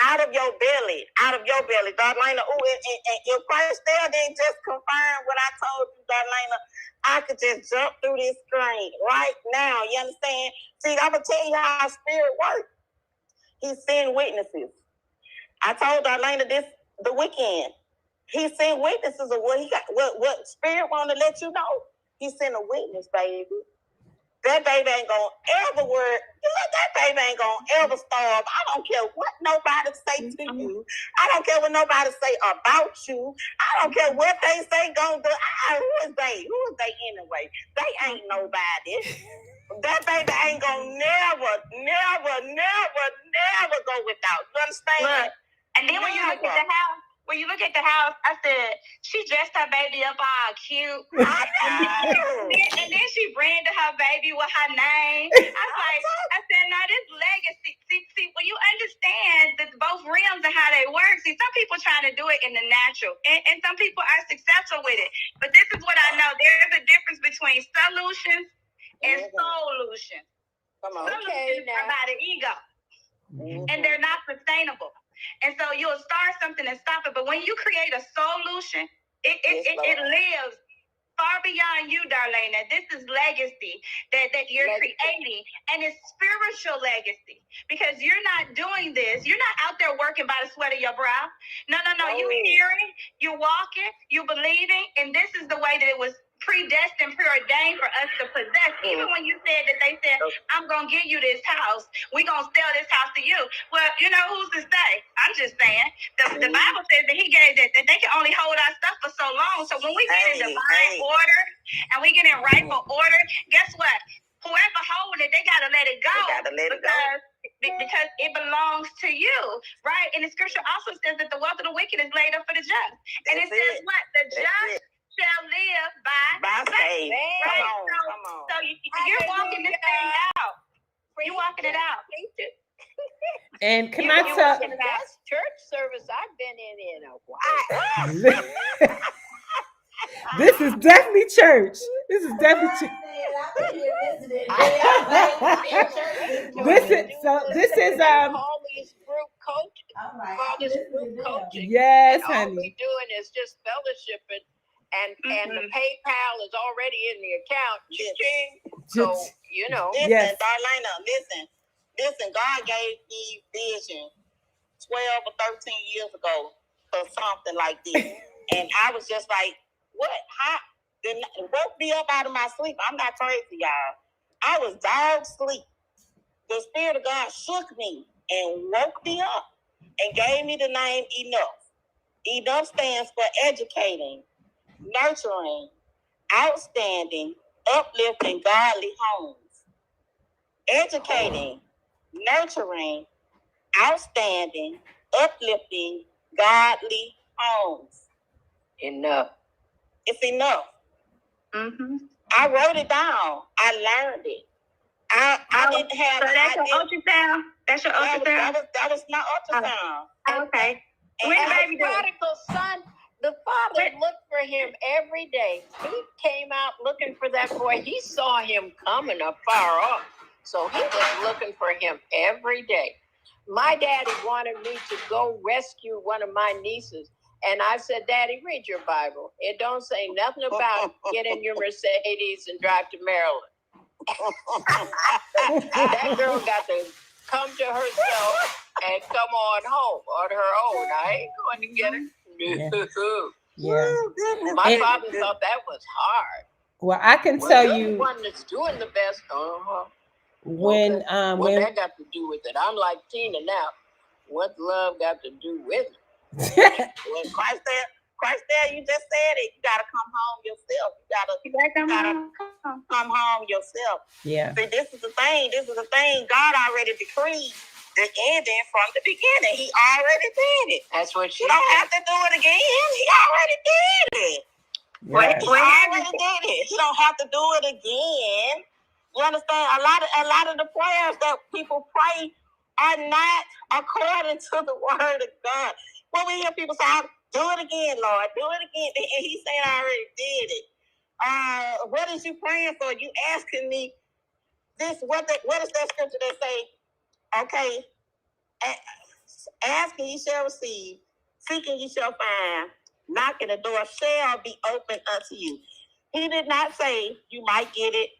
out of your belly, Darlaina. And if Christelle didn't just confirm what I told you, Darlaina, I could just jump through this screen right now. You understand? See, I'm gonna tell you how Spirit works. He sends witnesses. I told Darlaina this the weekend. He sent witnesses of what he got, what Spirit want to let you know. He sent a witness, baby. That baby ain't gonna ever work. That baby ain't gonna ever starve. I don't care what nobody say to you. I don't care what nobody say about you. I don't care what they say gonna do. Who is they? Who is they anyway? They ain't nobody. That baby ain't gonna never go without. You understand? Look, and then when you look at the house, I said, she dressed her baby up all cute. and then she branded her baby with her name. I said, no, this legacy. See, when you understand that both realms and how they work, see, some people trying to do it in the natural, and some people are successful with it. But this is what I know. There is a difference between solutions and solutions. Solutions are about the ego. And they're not sustainable. And so you'll start something and stop it. But when you create a solution, it lives far beyond you, Darlaina. This is legacy that you're creating. And it's spiritual legacy. Because you're not doing this. You're not out there working by the sweat of your brow. No. You hearing, you walking, you believing. And this is the way that it was predestined, preordained for us to possess. Even when you said that they said, I'm going to give you this house. We're going to sell this house to you. Well, you know, who's to say? I'm just saying. The Bible says that he gave that they can only hold our stuff for so long. So when we get in divine order and we get in rightful order, guess what? Whoever holding it, they got to let it go. Because it belongs to you, right? And the scripture also says that the wealth of the wicked is laid up for the just. And it says what? The just shall live by faith. Right? Come on. So you're walking this thing out. You're walking it out. And can I tell? The best church service I've been in a while. This is definitely church. This is definitely church. This is all these group coaching. Yes, and honey. All we're doing is just fellowshipping, and the PayPal is already in the account. So you know. Listen, Darlaina, listen. God gave me vision 12 or 13 years ago for something like this, and I was just like, what? How? Then woke me up out of my sleep. I'm not crazy, y'all. I was dog sleep. The Spirit of God shook me and woke me up and gave me the name Enough. Enough stands for educating, nurturing, outstanding, uplifting, godly homes. Educating, nurturing, outstanding, uplifting, godly homes. Enough. It's enough. Mm-hmm. I wrote it down. I learned it. I didn't have. So that's your ultrasound. That's your ultrasound. That was my ultrasound. Okay. And When the baby prodigal son, the father looked for him every day. He came out looking for that boy. He saw him coming afar off, so he was looking for him every day. My daddy wanted me to go rescue one of my nieces. And I said, Daddy, read your Bible. It don't say nothing about get in your Mercedes and drive to Maryland. That girl got to come to herself and come on home on her own. I ain't going to get her. Yeah. My father thought that was hard. Well, I can tell you. The one that's doing the best. When what that got to do with it? I'm like Tina now. What love got to do with it? When Christ there, you just said it. You gotta come home yourself. You gotta come home yourself. Yeah. See, this is the thing. God already decreed the ending from the beginning. He already did it. That's what you don't have to do it again. He already did it. Yes. He already did it. He don't have to do it again. You understand? A lot of the prayers that people pray are not according to the word of God. When we hear people say, do it again, Lord, do it again. And he's saying, I already did it. What is you praying for? You asking me this, what is that scripture that say, okay, asking you shall receive, seeking you shall find, knocking the door shall be open unto you. He did not say you might get it.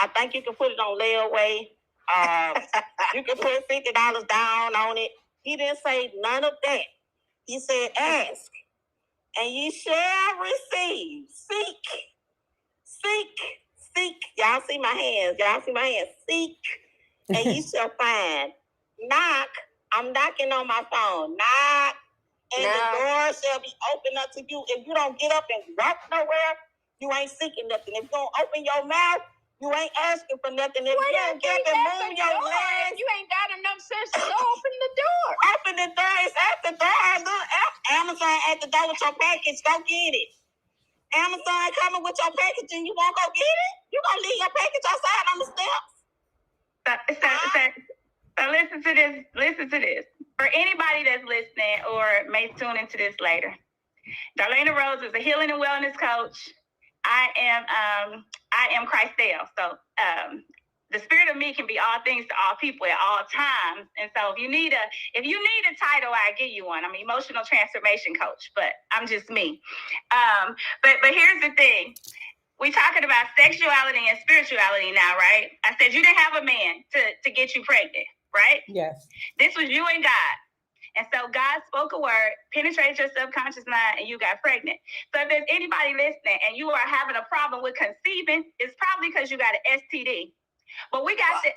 I think you can put it on layaway. You can put $50 down on it. He didn't say none of that. He said, ask, and ye shall receive. Seek. Y'all see my hands. Seek, and ye shall find. Knock. I'm knocking on my phone. Knock, and the door shall be opened up to you. If you don't get up and walk nowhere, you ain't seeking nothing. If you don't open your mouth, you ain't asking for nothing. If you don't get up and move your legs, you ain't got enough sense to go open the door. Open the door. It's at the door. Look, Amazon at the door with your package. Go get it. Amazon coming with your package and you won't go get it? You gonna leave your package outside on the steps? So listen to this. Listen to this. For anybody that's listening or may tune into this later, Darlaina Rose is a healing and wellness coach. I am Christelle. So the spirit of me can be all things to all people at all times. And so if you need a title, I give you one. I'm an emotional transformation coach, but I'm just me. But here's the thing. We talking about sexuality and spirituality now, right? I said you didn't have a man to get you pregnant, right? Yes. This was you and God. And so God spoke a word, penetrated your subconscious mind, and you got pregnant. So if there's anybody listening and you are having a problem with conceiving, it's probably because you got an STD. But we got the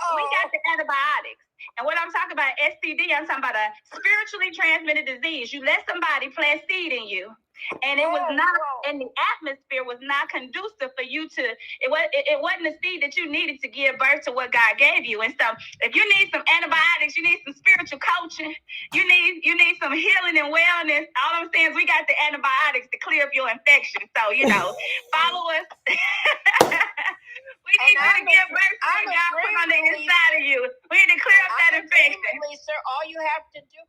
antibiotics. And what I'm talking about, STD, I'm talking about a spiritually transmitted disease. You let somebody plant seed in you, and it was not, and the atmosphere was not conducive for you to, it wasn't the seed that you needed to give birth to what God gave you. And so if you need some antibiotics, you need some spiritual coaching, you need some healing and wellness, all I'm saying is we got the antibiotics to clear up your infection. So, follow us. We need you to give birth to what God put on the inside of you. We need to clear up that infection. Lisa, all you have to do,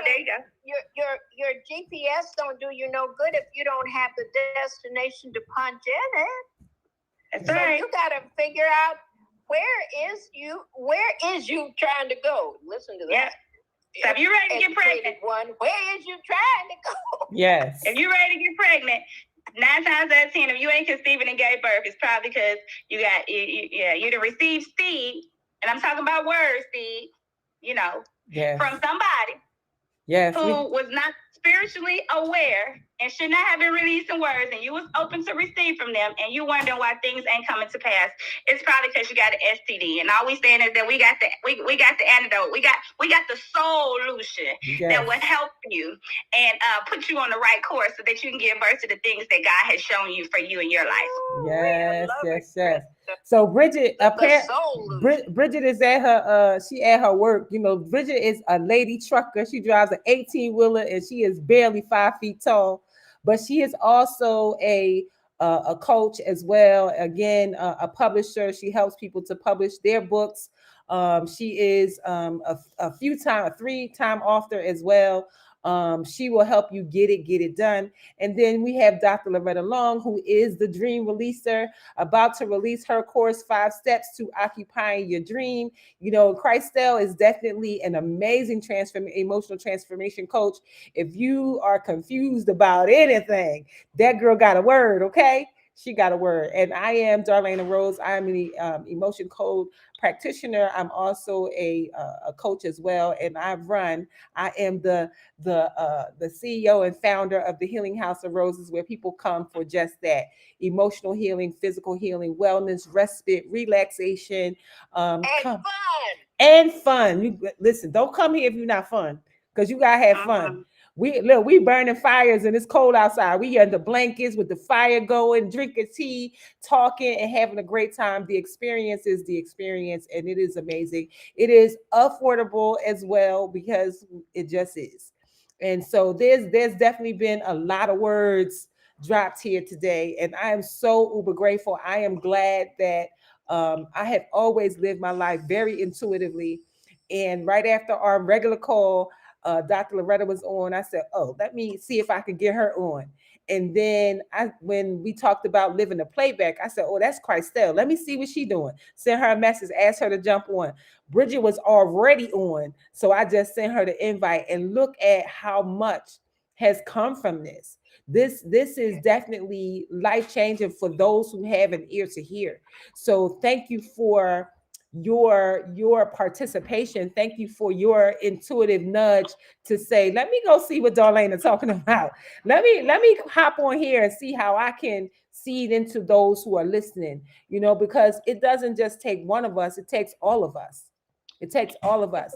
there you go. Your GPS don't do you no good if you don't have the destination to punch in it. That's right. You got to figure out where is you trying to go. Listen to that. Yeah. So if you're ready to get pregnant, where is you trying to go? Yes. If you're ready to get pregnant, 9 times out of 10, if you ain't conceiving and gave birth, it's probably because you done received seed, and I'm talking about word seed, from somebody who was not spiritually aware and should not have been releasing words, and you was open to receive from them, and you wondering why things ain't coming to pass. It's probably because you got an STD, and all we saying is that we got the antidote, we got the solution that will help you and put you on the right course so that you can give birth to the things that God has shown you for you in your life. Yes. So Bridget, Bridget is at her she at her work. Bridget is a lady trucker. She drives an 18-wheeler and she is barely 5 feet tall, but she is also a coach as well. Again, a publisher. She helps people to publish their books. She is a 3-time author as well. She will help you get it done. And then we have Dr. Loretta Long, who is the dream releaser, about to release her course, 5 Steps to Occupying Your Dream. Christelle is definitely an amazing emotional transformation coach. If you are confused about anything, that girl got a word, okay? She got a word. And I am Darlaina Rose. I'm an emotion code practitioner. I'm also a coach as well, and I am the CEO and founder of the Healing House of Roses, where people come for just that: emotional healing, physical healing, wellness, respite, relaxation, and fun. You listen, don't come here if you're not fun, because you gotta have fun. We burning fires and it's cold outside. We under blankets with the fire going, drinking tea, talking, and having a great time. The experience is the experience, and it is amazing. It is affordable as well, because it just is. And so there's definitely been a lot of words dropped here today, and I am so uber grateful. I am glad that I have always lived my life very intuitively. And right after our regular call, Dr. Loretta was on. I said, "Oh, let me see if I can get her on." And then when we talked about living the playback, I said, "Oh, that's Christelle. Let me see what she's doing." Sent her a message, asked her to jump on. Bridget was already on, so I just sent her the invite. And look at how much has come from this. This is definitely life changing for those who have an ear to hear. So thank you for your participation. Thank you for your intuitive nudge to say, let me go see what Darlaina talking about. Let me hop on here and see how I can seed into those who are listening, because it doesn't just take one of us, it takes all of us. It takes all of us.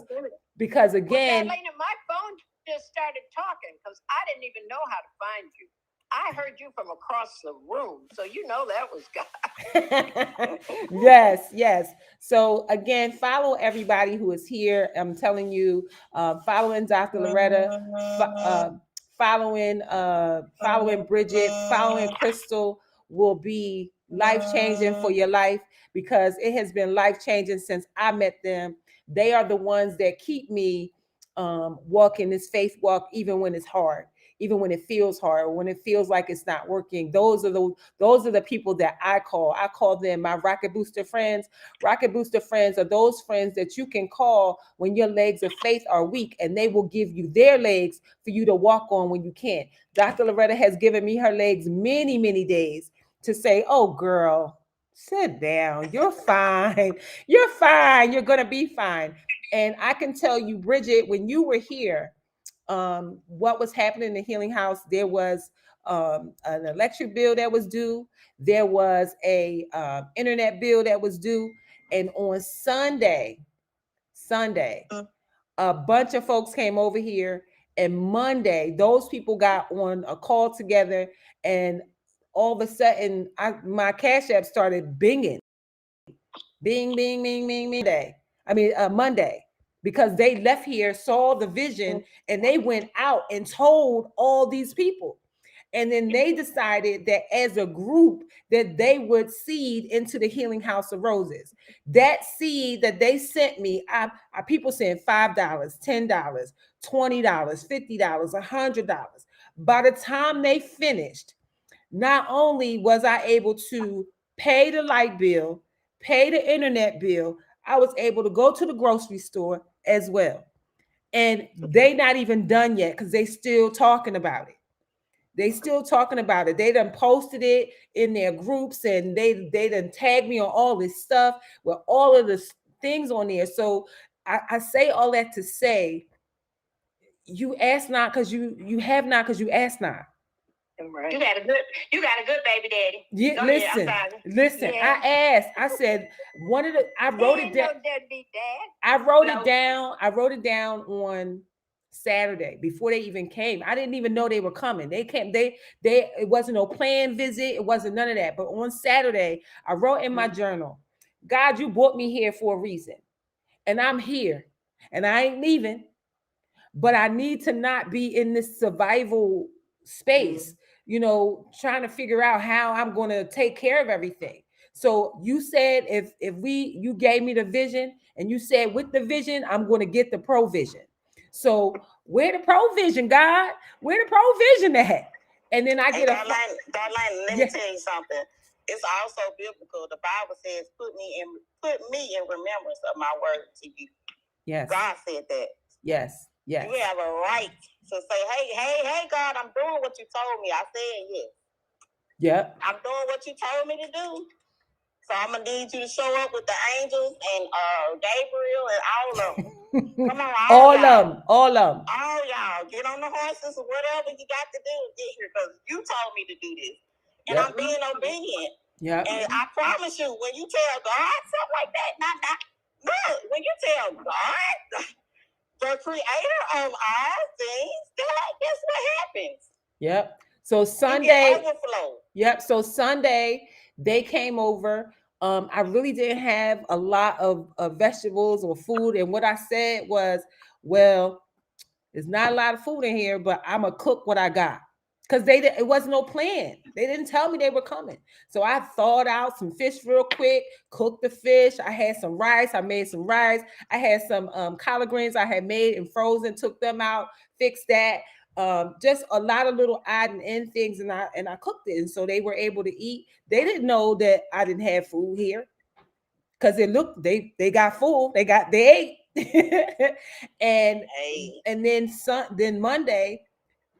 Because again, well, Darlaina, my phone just started talking because I didn't even know how to find you. I heard you from across the room, so that was God. yes. So again, follow everybody who is here. I'm telling you, following Dr. Loretta, following Bridget, following Crystal will be life changing for your life, because it has been life changing since I met them. They are the ones that keep me walking this faith walk, even when it's hard, even when it feels hard, when it feels like it's not working. Those are the people that I call them my rocket booster friends. Rocket booster friends are those friends that you can call when your legs of faith are weak, and they will give you their legs for you to walk on when you can't. Dr. Loretta has given me her legs many, many days to say, oh girl, sit down, you're fine, you're fine, you're gonna be fine. And I can tell you, Bridget, when you were here, what was happening in the Healing House, there was an electric bill that was due, there was a internet bill that was due, and on Sunday, a bunch of folks came over here, and Monday, those people got on a call together, and all of a sudden, my Cash App started binging, bing, bing, bing, bing, bing. Monday, because they left here, saw the vision, and they went out and told all these people. And then they decided that as a group that they would seed into the Healing House of Roses. That seed that they sent me, I people sent $5, $10, $20, $50, $100. By the time they finished, not only was I able to pay the light bill, pay the internet bill, I was able to go to the grocery store as well. And they not even done yet, because they still talking about it. They still talking about it. They done posted it in their groups, and they done tagged me on all this stuff with all of the things on there. So I say all that to say, you ask not because you have not, because you ask not. Right. You got a good baby daddy. Yeah, listen. Yeah. I asked. I said I wrote it down. Deadbeat dad. I wrote it down. I wrote it down on Saturday before they even came. I didn't even know they were coming. They came. It wasn't no planned visit. It wasn't none of that. But on Saturday, I wrote in my journal, God, you brought me here for a reason, and I'm here, and I ain't leaving. But I need to not be in this survival space, trying to figure out how I'm going to take care of everything. So you said, if you gave me the vision, and you said with the vision, I'm going to get the provision. So where the provision, God? Where the provision at? And then I get Darlaina, let me tell you something. It's also biblical. The Bible says, put me in remembrance of my word to you. Yes. God said that. Yes. Yes. You have a right to say, hey, God, I'm doing what you told me. I said yes. Yep. I'm doing what you told me to do. So I'm going to need you to show up with the angels and Gabriel and all of them. Come on, all of them. All y'all. Get on the horses or whatever you got to do to get here, because you told me to do this. And I'm being obedient. Yeah. And I promise you, when you tell God something like that, look, when you tell God, the creator of all things, guess what happens? Yep. So Sunday, yep. So Sunday, they came over. I really didn't have a lot of vegetables or food, and what I said was, well, there's not a lot of food in here, but I'm gonna cook what I got, because it wasn't no plan. They didn't tell me they were coming, so I thawed out some fish real quick, cooked the fish. I had some rice. I made some rice. I had some collard greens I had made and frozen. Took them out, fixed that. Just a lot of little odd and end things, and I cooked it, and so they were able to eat. They didn't know that I didn't have food here, because they got full. They ate. and then Monday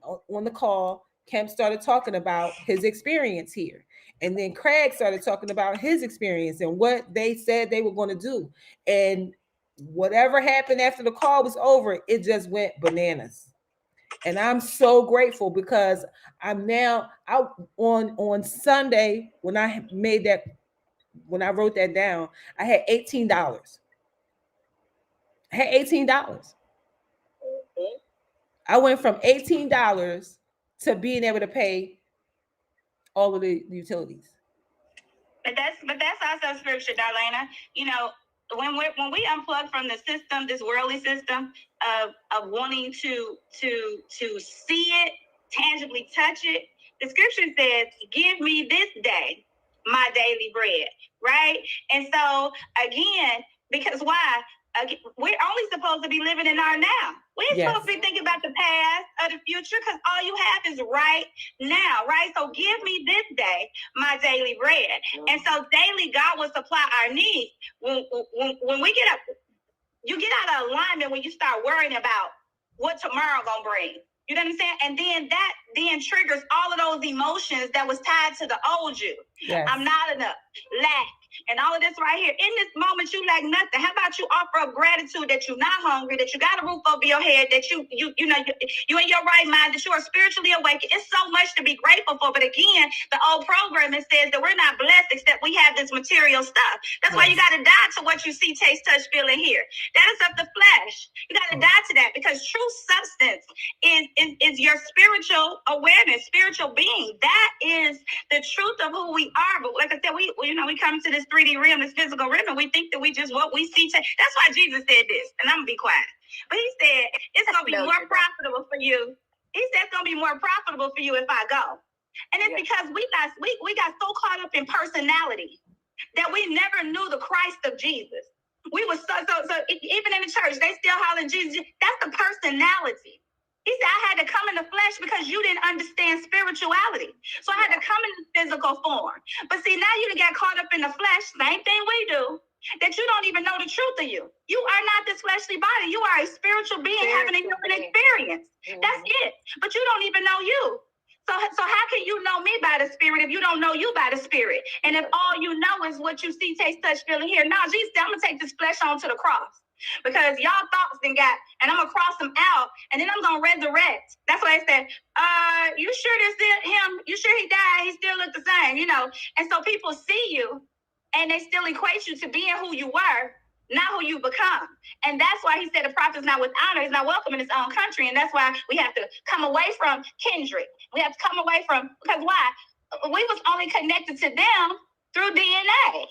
on the call, Kemp started talking about his experience here. And then Craig started talking about his experience and what they said they were going to do. And whatever happened after the call was over, it just went bananas. And I'm so grateful because I'm now out on Sunday when I wrote that down, I had $18. I had $18. I went from $18 to being able to pay all of the utilities. But that's also scripture, Darlaina. You know, when we unplug from the system, this worldly system of wanting to see it, tangibly touch it, the scripture says, "Give me this day my daily bread," right? And so again, because why? We're only supposed to be living in our now. We ain't supposed to be thinking about the past or the future, because all you have is right now, right? So give me this day my daily bread. And so daily, God will supply our needs. When we get up, you get out of alignment when you start worrying about what tomorrow gonna bring. You know what I'm saying? And then that triggers all of those emotions that was tied to the old you. Yes. I'm not enough, lack, and all of this right here. In this moment, you lack nothing. How about you offer up gratitude that you're not hungry, that you got a roof over your head, that you in your right mind, that you are spiritually awake. It's so much to be grateful for. But again, the old programming says that we're not blessed except we have this material stuff. That's why you got to die to what you see, taste, touch, feel, and hear. That is of the flesh. You got to die to that, because true substance is your spiritual awareness, spiritual being. That is the truth of who we are. But like I said, we come to this 3D realm, this physical realm, and we think that we just what we see. That's why Jesus said this, and I'm gonna be quiet. But he said it's gonna be more profitable for you. He said it's gonna be more profitable for you if I go. And it's because we got so caught up in personality that we never knew the Christ of Jesus. We were so even in the church, they still hollering Jesus. That's the personality. He said, I had to come in the flesh because you didn't understand spirituality. So I had to come in the physical form. But see, now you got caught up in the flesh, same thing we do, that you don't even know the truth of you. You are not this fleshly body. You are a spiritual being having a human experience. Mm-hmm. That's it. But you don't even know you. So how can you know me by the Spirit if you don't know you by the Spirit? And if all you know is what you see, taste, touch, feel, and hear. No, Jesus said, I'm going to take this flesh onto the cross. Because y'all thoughts and I'm going to cross them out, and then I'm going to resurrect. That's why I said, you sure this is him? You sure he died? He still looked the same, And so people see you, and they still equate you to being who you were, not who you become. And that's why he said the prophet's not with honor, is not welcome in his own country. And that's why we have to come away from kindred. We have to come away from, because why? We was only connected to them through DNA.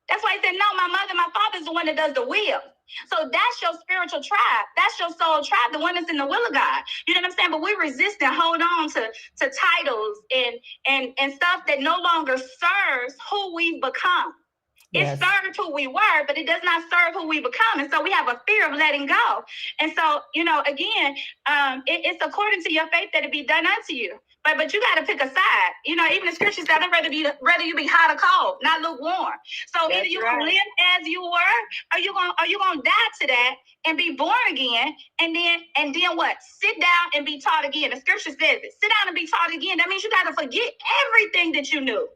That's why he said, no, my mother, my father's the one that does the will. So that's your spiritual tribe. That's your soul tribe, the one that's in the will of God. You know what I'm saying? But we resist and hold on to titles and stuff that no longer serves who we've become. Yes. It served who we were, but it does not serve who we become. And so we have a fear of letting go. And so, again, it's according to your faith that it be done unto you. But you got to pick a side. Even the scripture said, I'd rather you be hot or cold, not lukewarm. So that's either you gonna live as you were, or you gonna die to that and be born again, and then what? Sit down and be taught again. The scripture says it. Sit down and be taught again. That means you got to forget everything that you knew,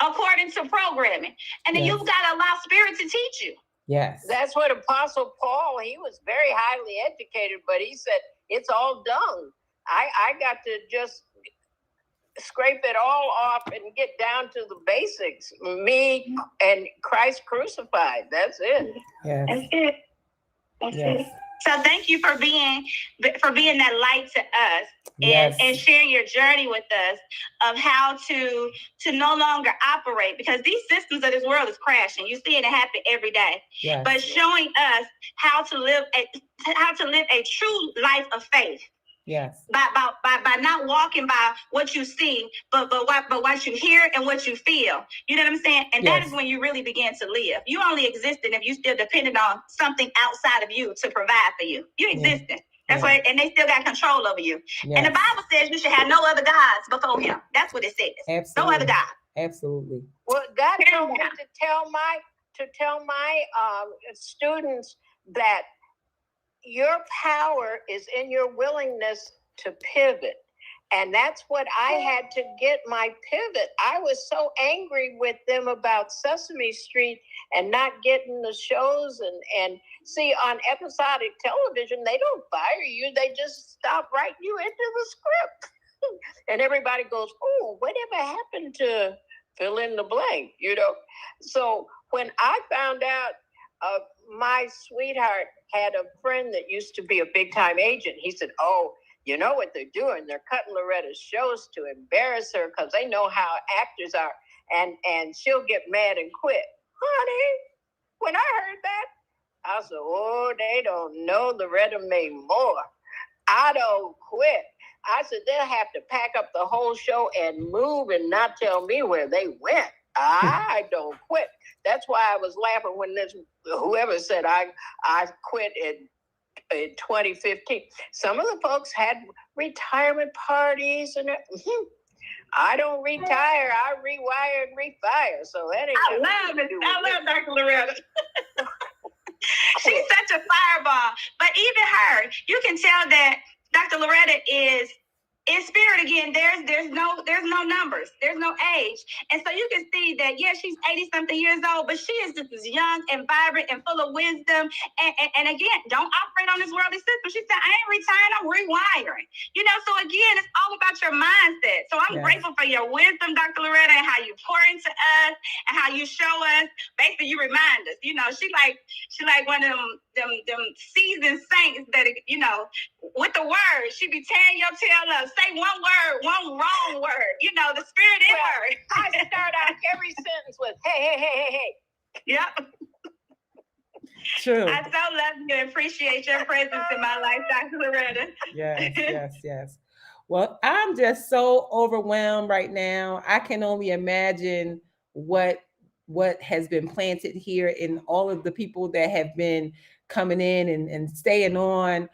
according to programming. And then you've got to allow Spirit to teach you. Yes. That's what Apostle Paul, he was very highly educated, but he said, it's all dung. I got to just scrape it all off and get down to the basics. Me and Christ crucified. That's it. Yes. That's it. That's it. So thank you for being that light to us and sharing your journey with us of how to no longer operate, because these systems of this world is crashing. You see it happen every day. Yes. But showing us how to live a true life of faith. Yes. By not walking by what you see, but what you hear and what you feel. You know what I'm saying? And that is when you really begin to live. You only existed if you still depended on something outside of you to provide for you. You existed. That's why, and they still got control over you. Yes. And the Bible says you should have no other gods before him. That's what it says. Absolutely. No other God. Absolutely. Well, God told me to tell my students that your power is in your willingness to pivot. And that's what I had to get my pivot. I was so angry with them about Sesame Street and not getting the shows. And see, on episodic television, they don't fire you. They just stop writing you into the script. And everybody goes, oh, whatever happened to fill in the blank, So when I found out my sweetheart had a friend that used to be a big-time agent, he said, oh, you know what they're doing? They're cutting Loretta's shows to embarrass her because they know how actors are, and she'll get mad and quit. Honey, when I heard that, I said, oh, they don't know Loretta made more. I don't quit. I said, they'll have to pack up the whole show and move and not tell me where they went. I don't quit. That's why I was laughing when whoever said I quit in 2015. Some of the folks had retirement parties and I don't retire. I rewire and refire. So that ain't. I love it. I love Dr. Loretta. She's such a fireball. But even her, you can tell that Dr. Loretta is in spirit again. There's no numbers. There's no age. And so you can see that, yeah, she's 80-something years old, but she is just as young and vibrant and full of wisdom. And again, don't operate on this worldly system. She said, I ain't retiring, I'm rewiring. So again, it's all about your mindset. So I'm grateful for your wisdom, Dr. Loretta, and how you pour into us and how you show us. Basically, you remind us. She like one of them seasoned saints that, with the word, she be tearing your tail up. Say one word, one wrong word. The spirit in her. I start out every sentence with, hey. Yep. True. I so love you and appreciate your presence in my life, Dr. Loretta. Yes. Well, I'm just so overwhelmed right now. I can only imagine what has been planted here in all of the people that have been coming in and staying on.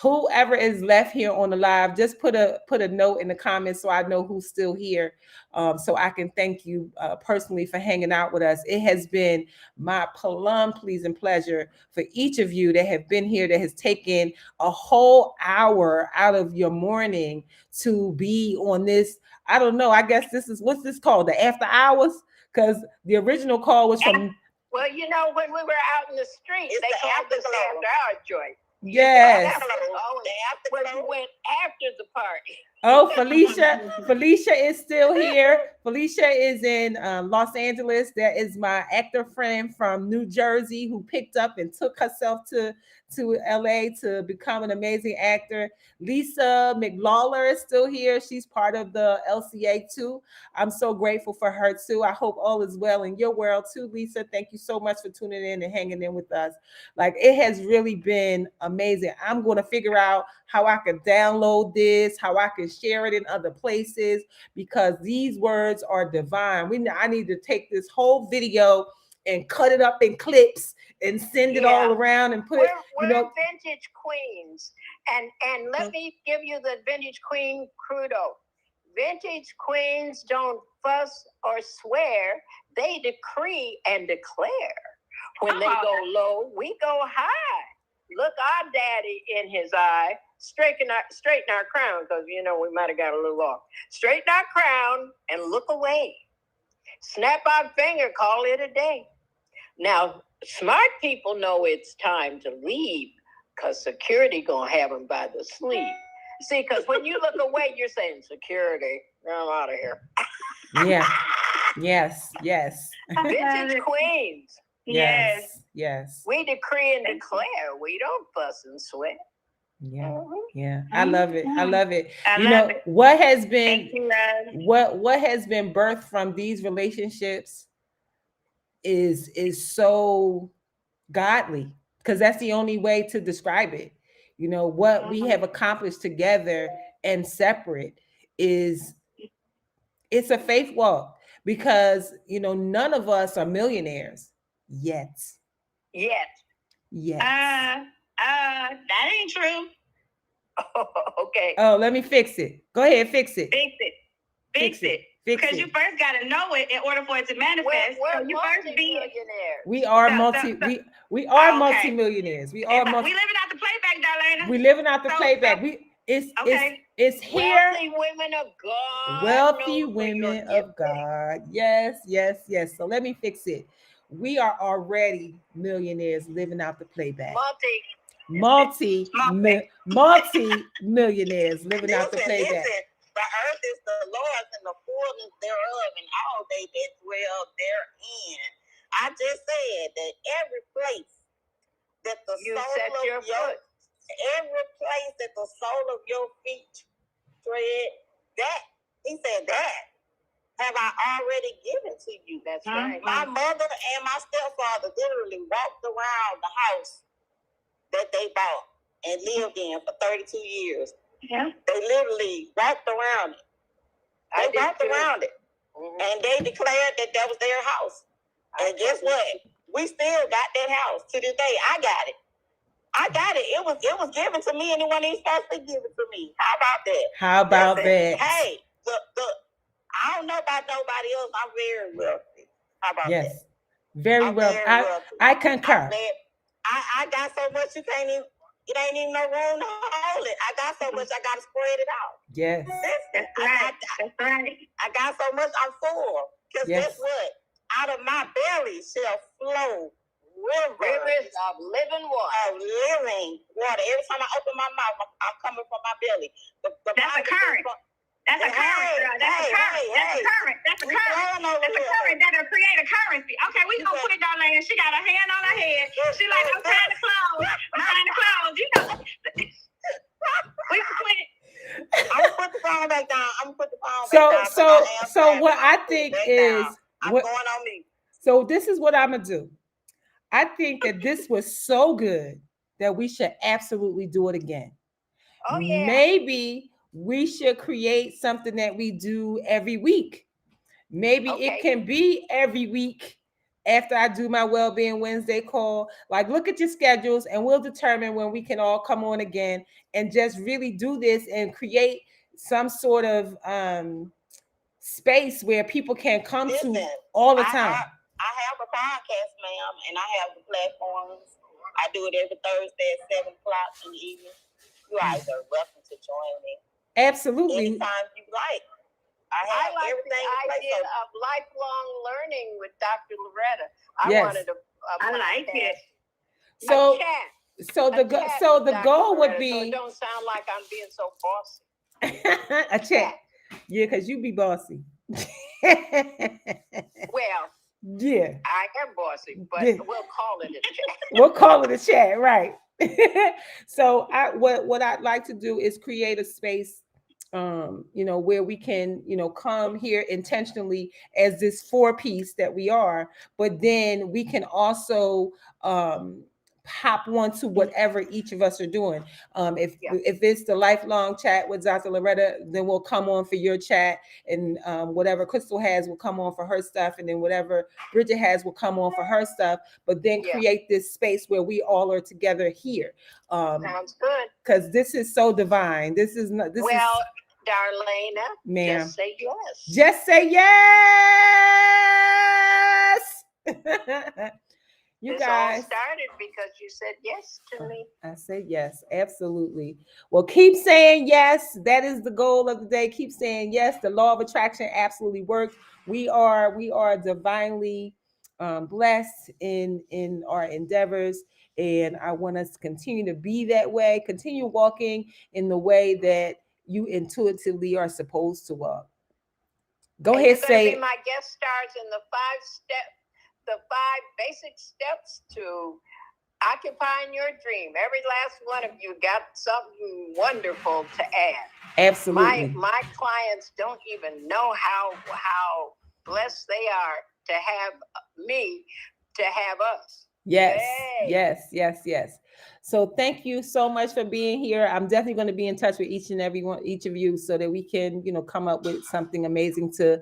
Whoever is left here on the live, just put a note in the comments so I know who's still here, so I can thank you personally for hanging out with us. It has been my pleasing pleasure for each of you that have been here, that has taken a whole hour out of your morning to be on this. I don't know. I guess this is, what's this called? The after hours? Because the original call was from... Well, when we were out in the streets, they called this after hour joint. Yes. When we went after the party. Oh, Felicia is still here. Felicia is in Los Angeles. There is my actor friend from New Jersey who picked up and took herself to LA to become an amazing actor. Lisa McLawler is still here. She's part of the LCA too. I'm so grateful for her too. I hope all is well in your world too, Lisa. Thank you so much for tuning in and hanging in with us. Like, it has really been amazing. I'm going to figure out how I can download this, how I can share it in other places, because these words are divine. I need to take this whole video and cut it up in clips and send it all around and put we're vintage queens. And let me give you the vintage queen credo. Vintage queens don't fuss or swear. They decree and declare. When they go low, we go high. Look our daddy in his eye. Straighten our crown, because we might have got a little off. Straighten our crown and look away. Snap our finger, call it a day. Now, smart people know it's time to leave, because security gonna have them by the sleeve. See, because when you look away, you're saying, security, I'm out of here. Yeah. Yes. Vintage queens. Yes. We decree and declare. We don't fuss and sweat. Yeah. I love it. What has been what has been birthed from these relationships is so godly, because that's the only way to describe it. What we have accomplished together and separate it's a faith walk, because none of us are millionaires yet. That ain't true. Okay. Oh, let me fix it. Go ahead, fix it. Fix it. Because you first got to know it in order for it to manifest. We're you first be millionaires. We are we are multimillionaires. We are we living out the playback, Darlaina. We living out the playback. It's here. Wealthy women of God. Wealthy women of God. Yes, yes, yes. So let me fix it. We are already millionaires living out the playback. Multi-millionaires living out the playback. Listen, the earth is the Lord's and the fullness thereof, and all they that dwell therein. I just said that every place that the sole of your foot, every place that the sole of your feet tread, that he said that have I already given to you. That's right. My mother and my stepfather literally walked around the house that they bought and lived in for 32 years. Yeah. They literally walked around it. They walked around it. Mm-hmm. And they declared that was their house. And guess what? We still got that house to this day. I got it. It was given to me, and it wasn't even supposed to give it to me. How about that? How about that? Hey, I don't know about nobody else. I'm very wealthy. How about that? Yes, very wealthy. I concur. I got so much you can't even. It ain't even no room to hold it. I got so much I got to spread it out. Yes, that's right. That's right. I got so much I'm full. Because guess what? Out of my belly shall flow rivers of living water. Every time I open my mouth, I'm coming from my belly. That's a current. That's a current, girl. That's a current. That's a current that'll create a currency. Okay, we gonna quit Darlaina. She got her hand on her head. She like, I'm trying to close. You know, we quit. I'm gonna put the phone back down. So what I think is I'm going on me. So this is what I'm gonna do. I think that this was so good that we should absolutely do it again. Oh yeah. Maybe we should create something that we do every week. Maybe it can be every week after I do my Wellbeing Wednesday call. Like, look at your schedules and we'll determine when we can all come on again and just really do this and create some sort of space where people can come to all the time. I have a podcast, ma'am, and I have the platforms. I do it every Thursday at 7 o'clock in the evening. You guys are welcome to join me. Absolutely. Anytime you like. I like everything the idea of lifelong learning with Dr. Loretta. I like it. So the goal would be. So it don't sound like I'm being so bossy. A chat. Yeah, because you be bossy. Well. Yeah. I am bossy, but we'll call it a chat. We'll call it a chat, right? So what I'd like to do is create a space where we can, come here intentionally as this 4-piece that we are, but then we can also hop on to whatever each of us are doing. If it's the lifelong chat with Dr. Loretta, then we'll come on for your chat, and whatever Crystal has will come on for her stuff, and then whatever Bridget has will come on for her stuff, but then create this space where we all are together here. Sounds good. Because this is so divine. This is not this well, Darlaina, ma'am. Just say yes. Just say yes. You guys all started because you said yes to me. I said yes, absolutely. Well, keep saying yes. That is the goal of the day. Keep saying yes. The law of attraction absolutely works. We are divinely blessed in our endeavors, and I want us to continue to be that way. Continue walking in the way that you intuitively are supposed to walk. Go ahead, say it. My guest stars in the 5 basic steps to occupying your dream. Every last one of you got something wonderful to add. Absolutely. My clients don't even know how blessed they are to have me, to have us. Yes, yay. Yes. So thank you so much for being here. I'm definitely going to be in touch with each of you, so that we can, come up with something amazing to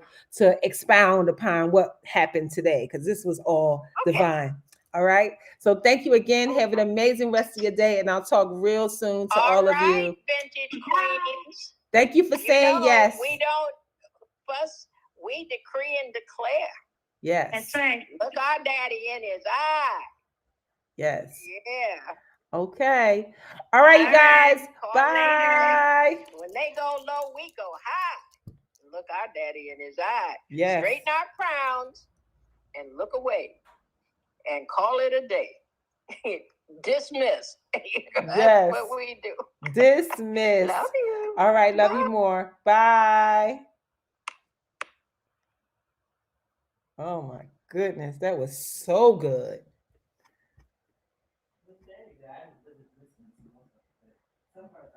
expound upon what happened today, because this was all divine. All right. So thank you again. Have an amazing rest of your day, and I'll talk real soon to all of you. Vintage queens. Thank you for saying yes. We don't fuss. We decree and declare. Yes. That's right. Look our daddy in his eye. Yes. Yeah. Okay. All right, you guys. Bye. Later. When they go low, we go high. Look our daddy in his eye. Yes. Straighten our crowns and look away and call it a day. Dismiss. That's what we do. Dismiss. Love you. All right. Love you more. Bye. Oh my goodness. That was so good. Some parts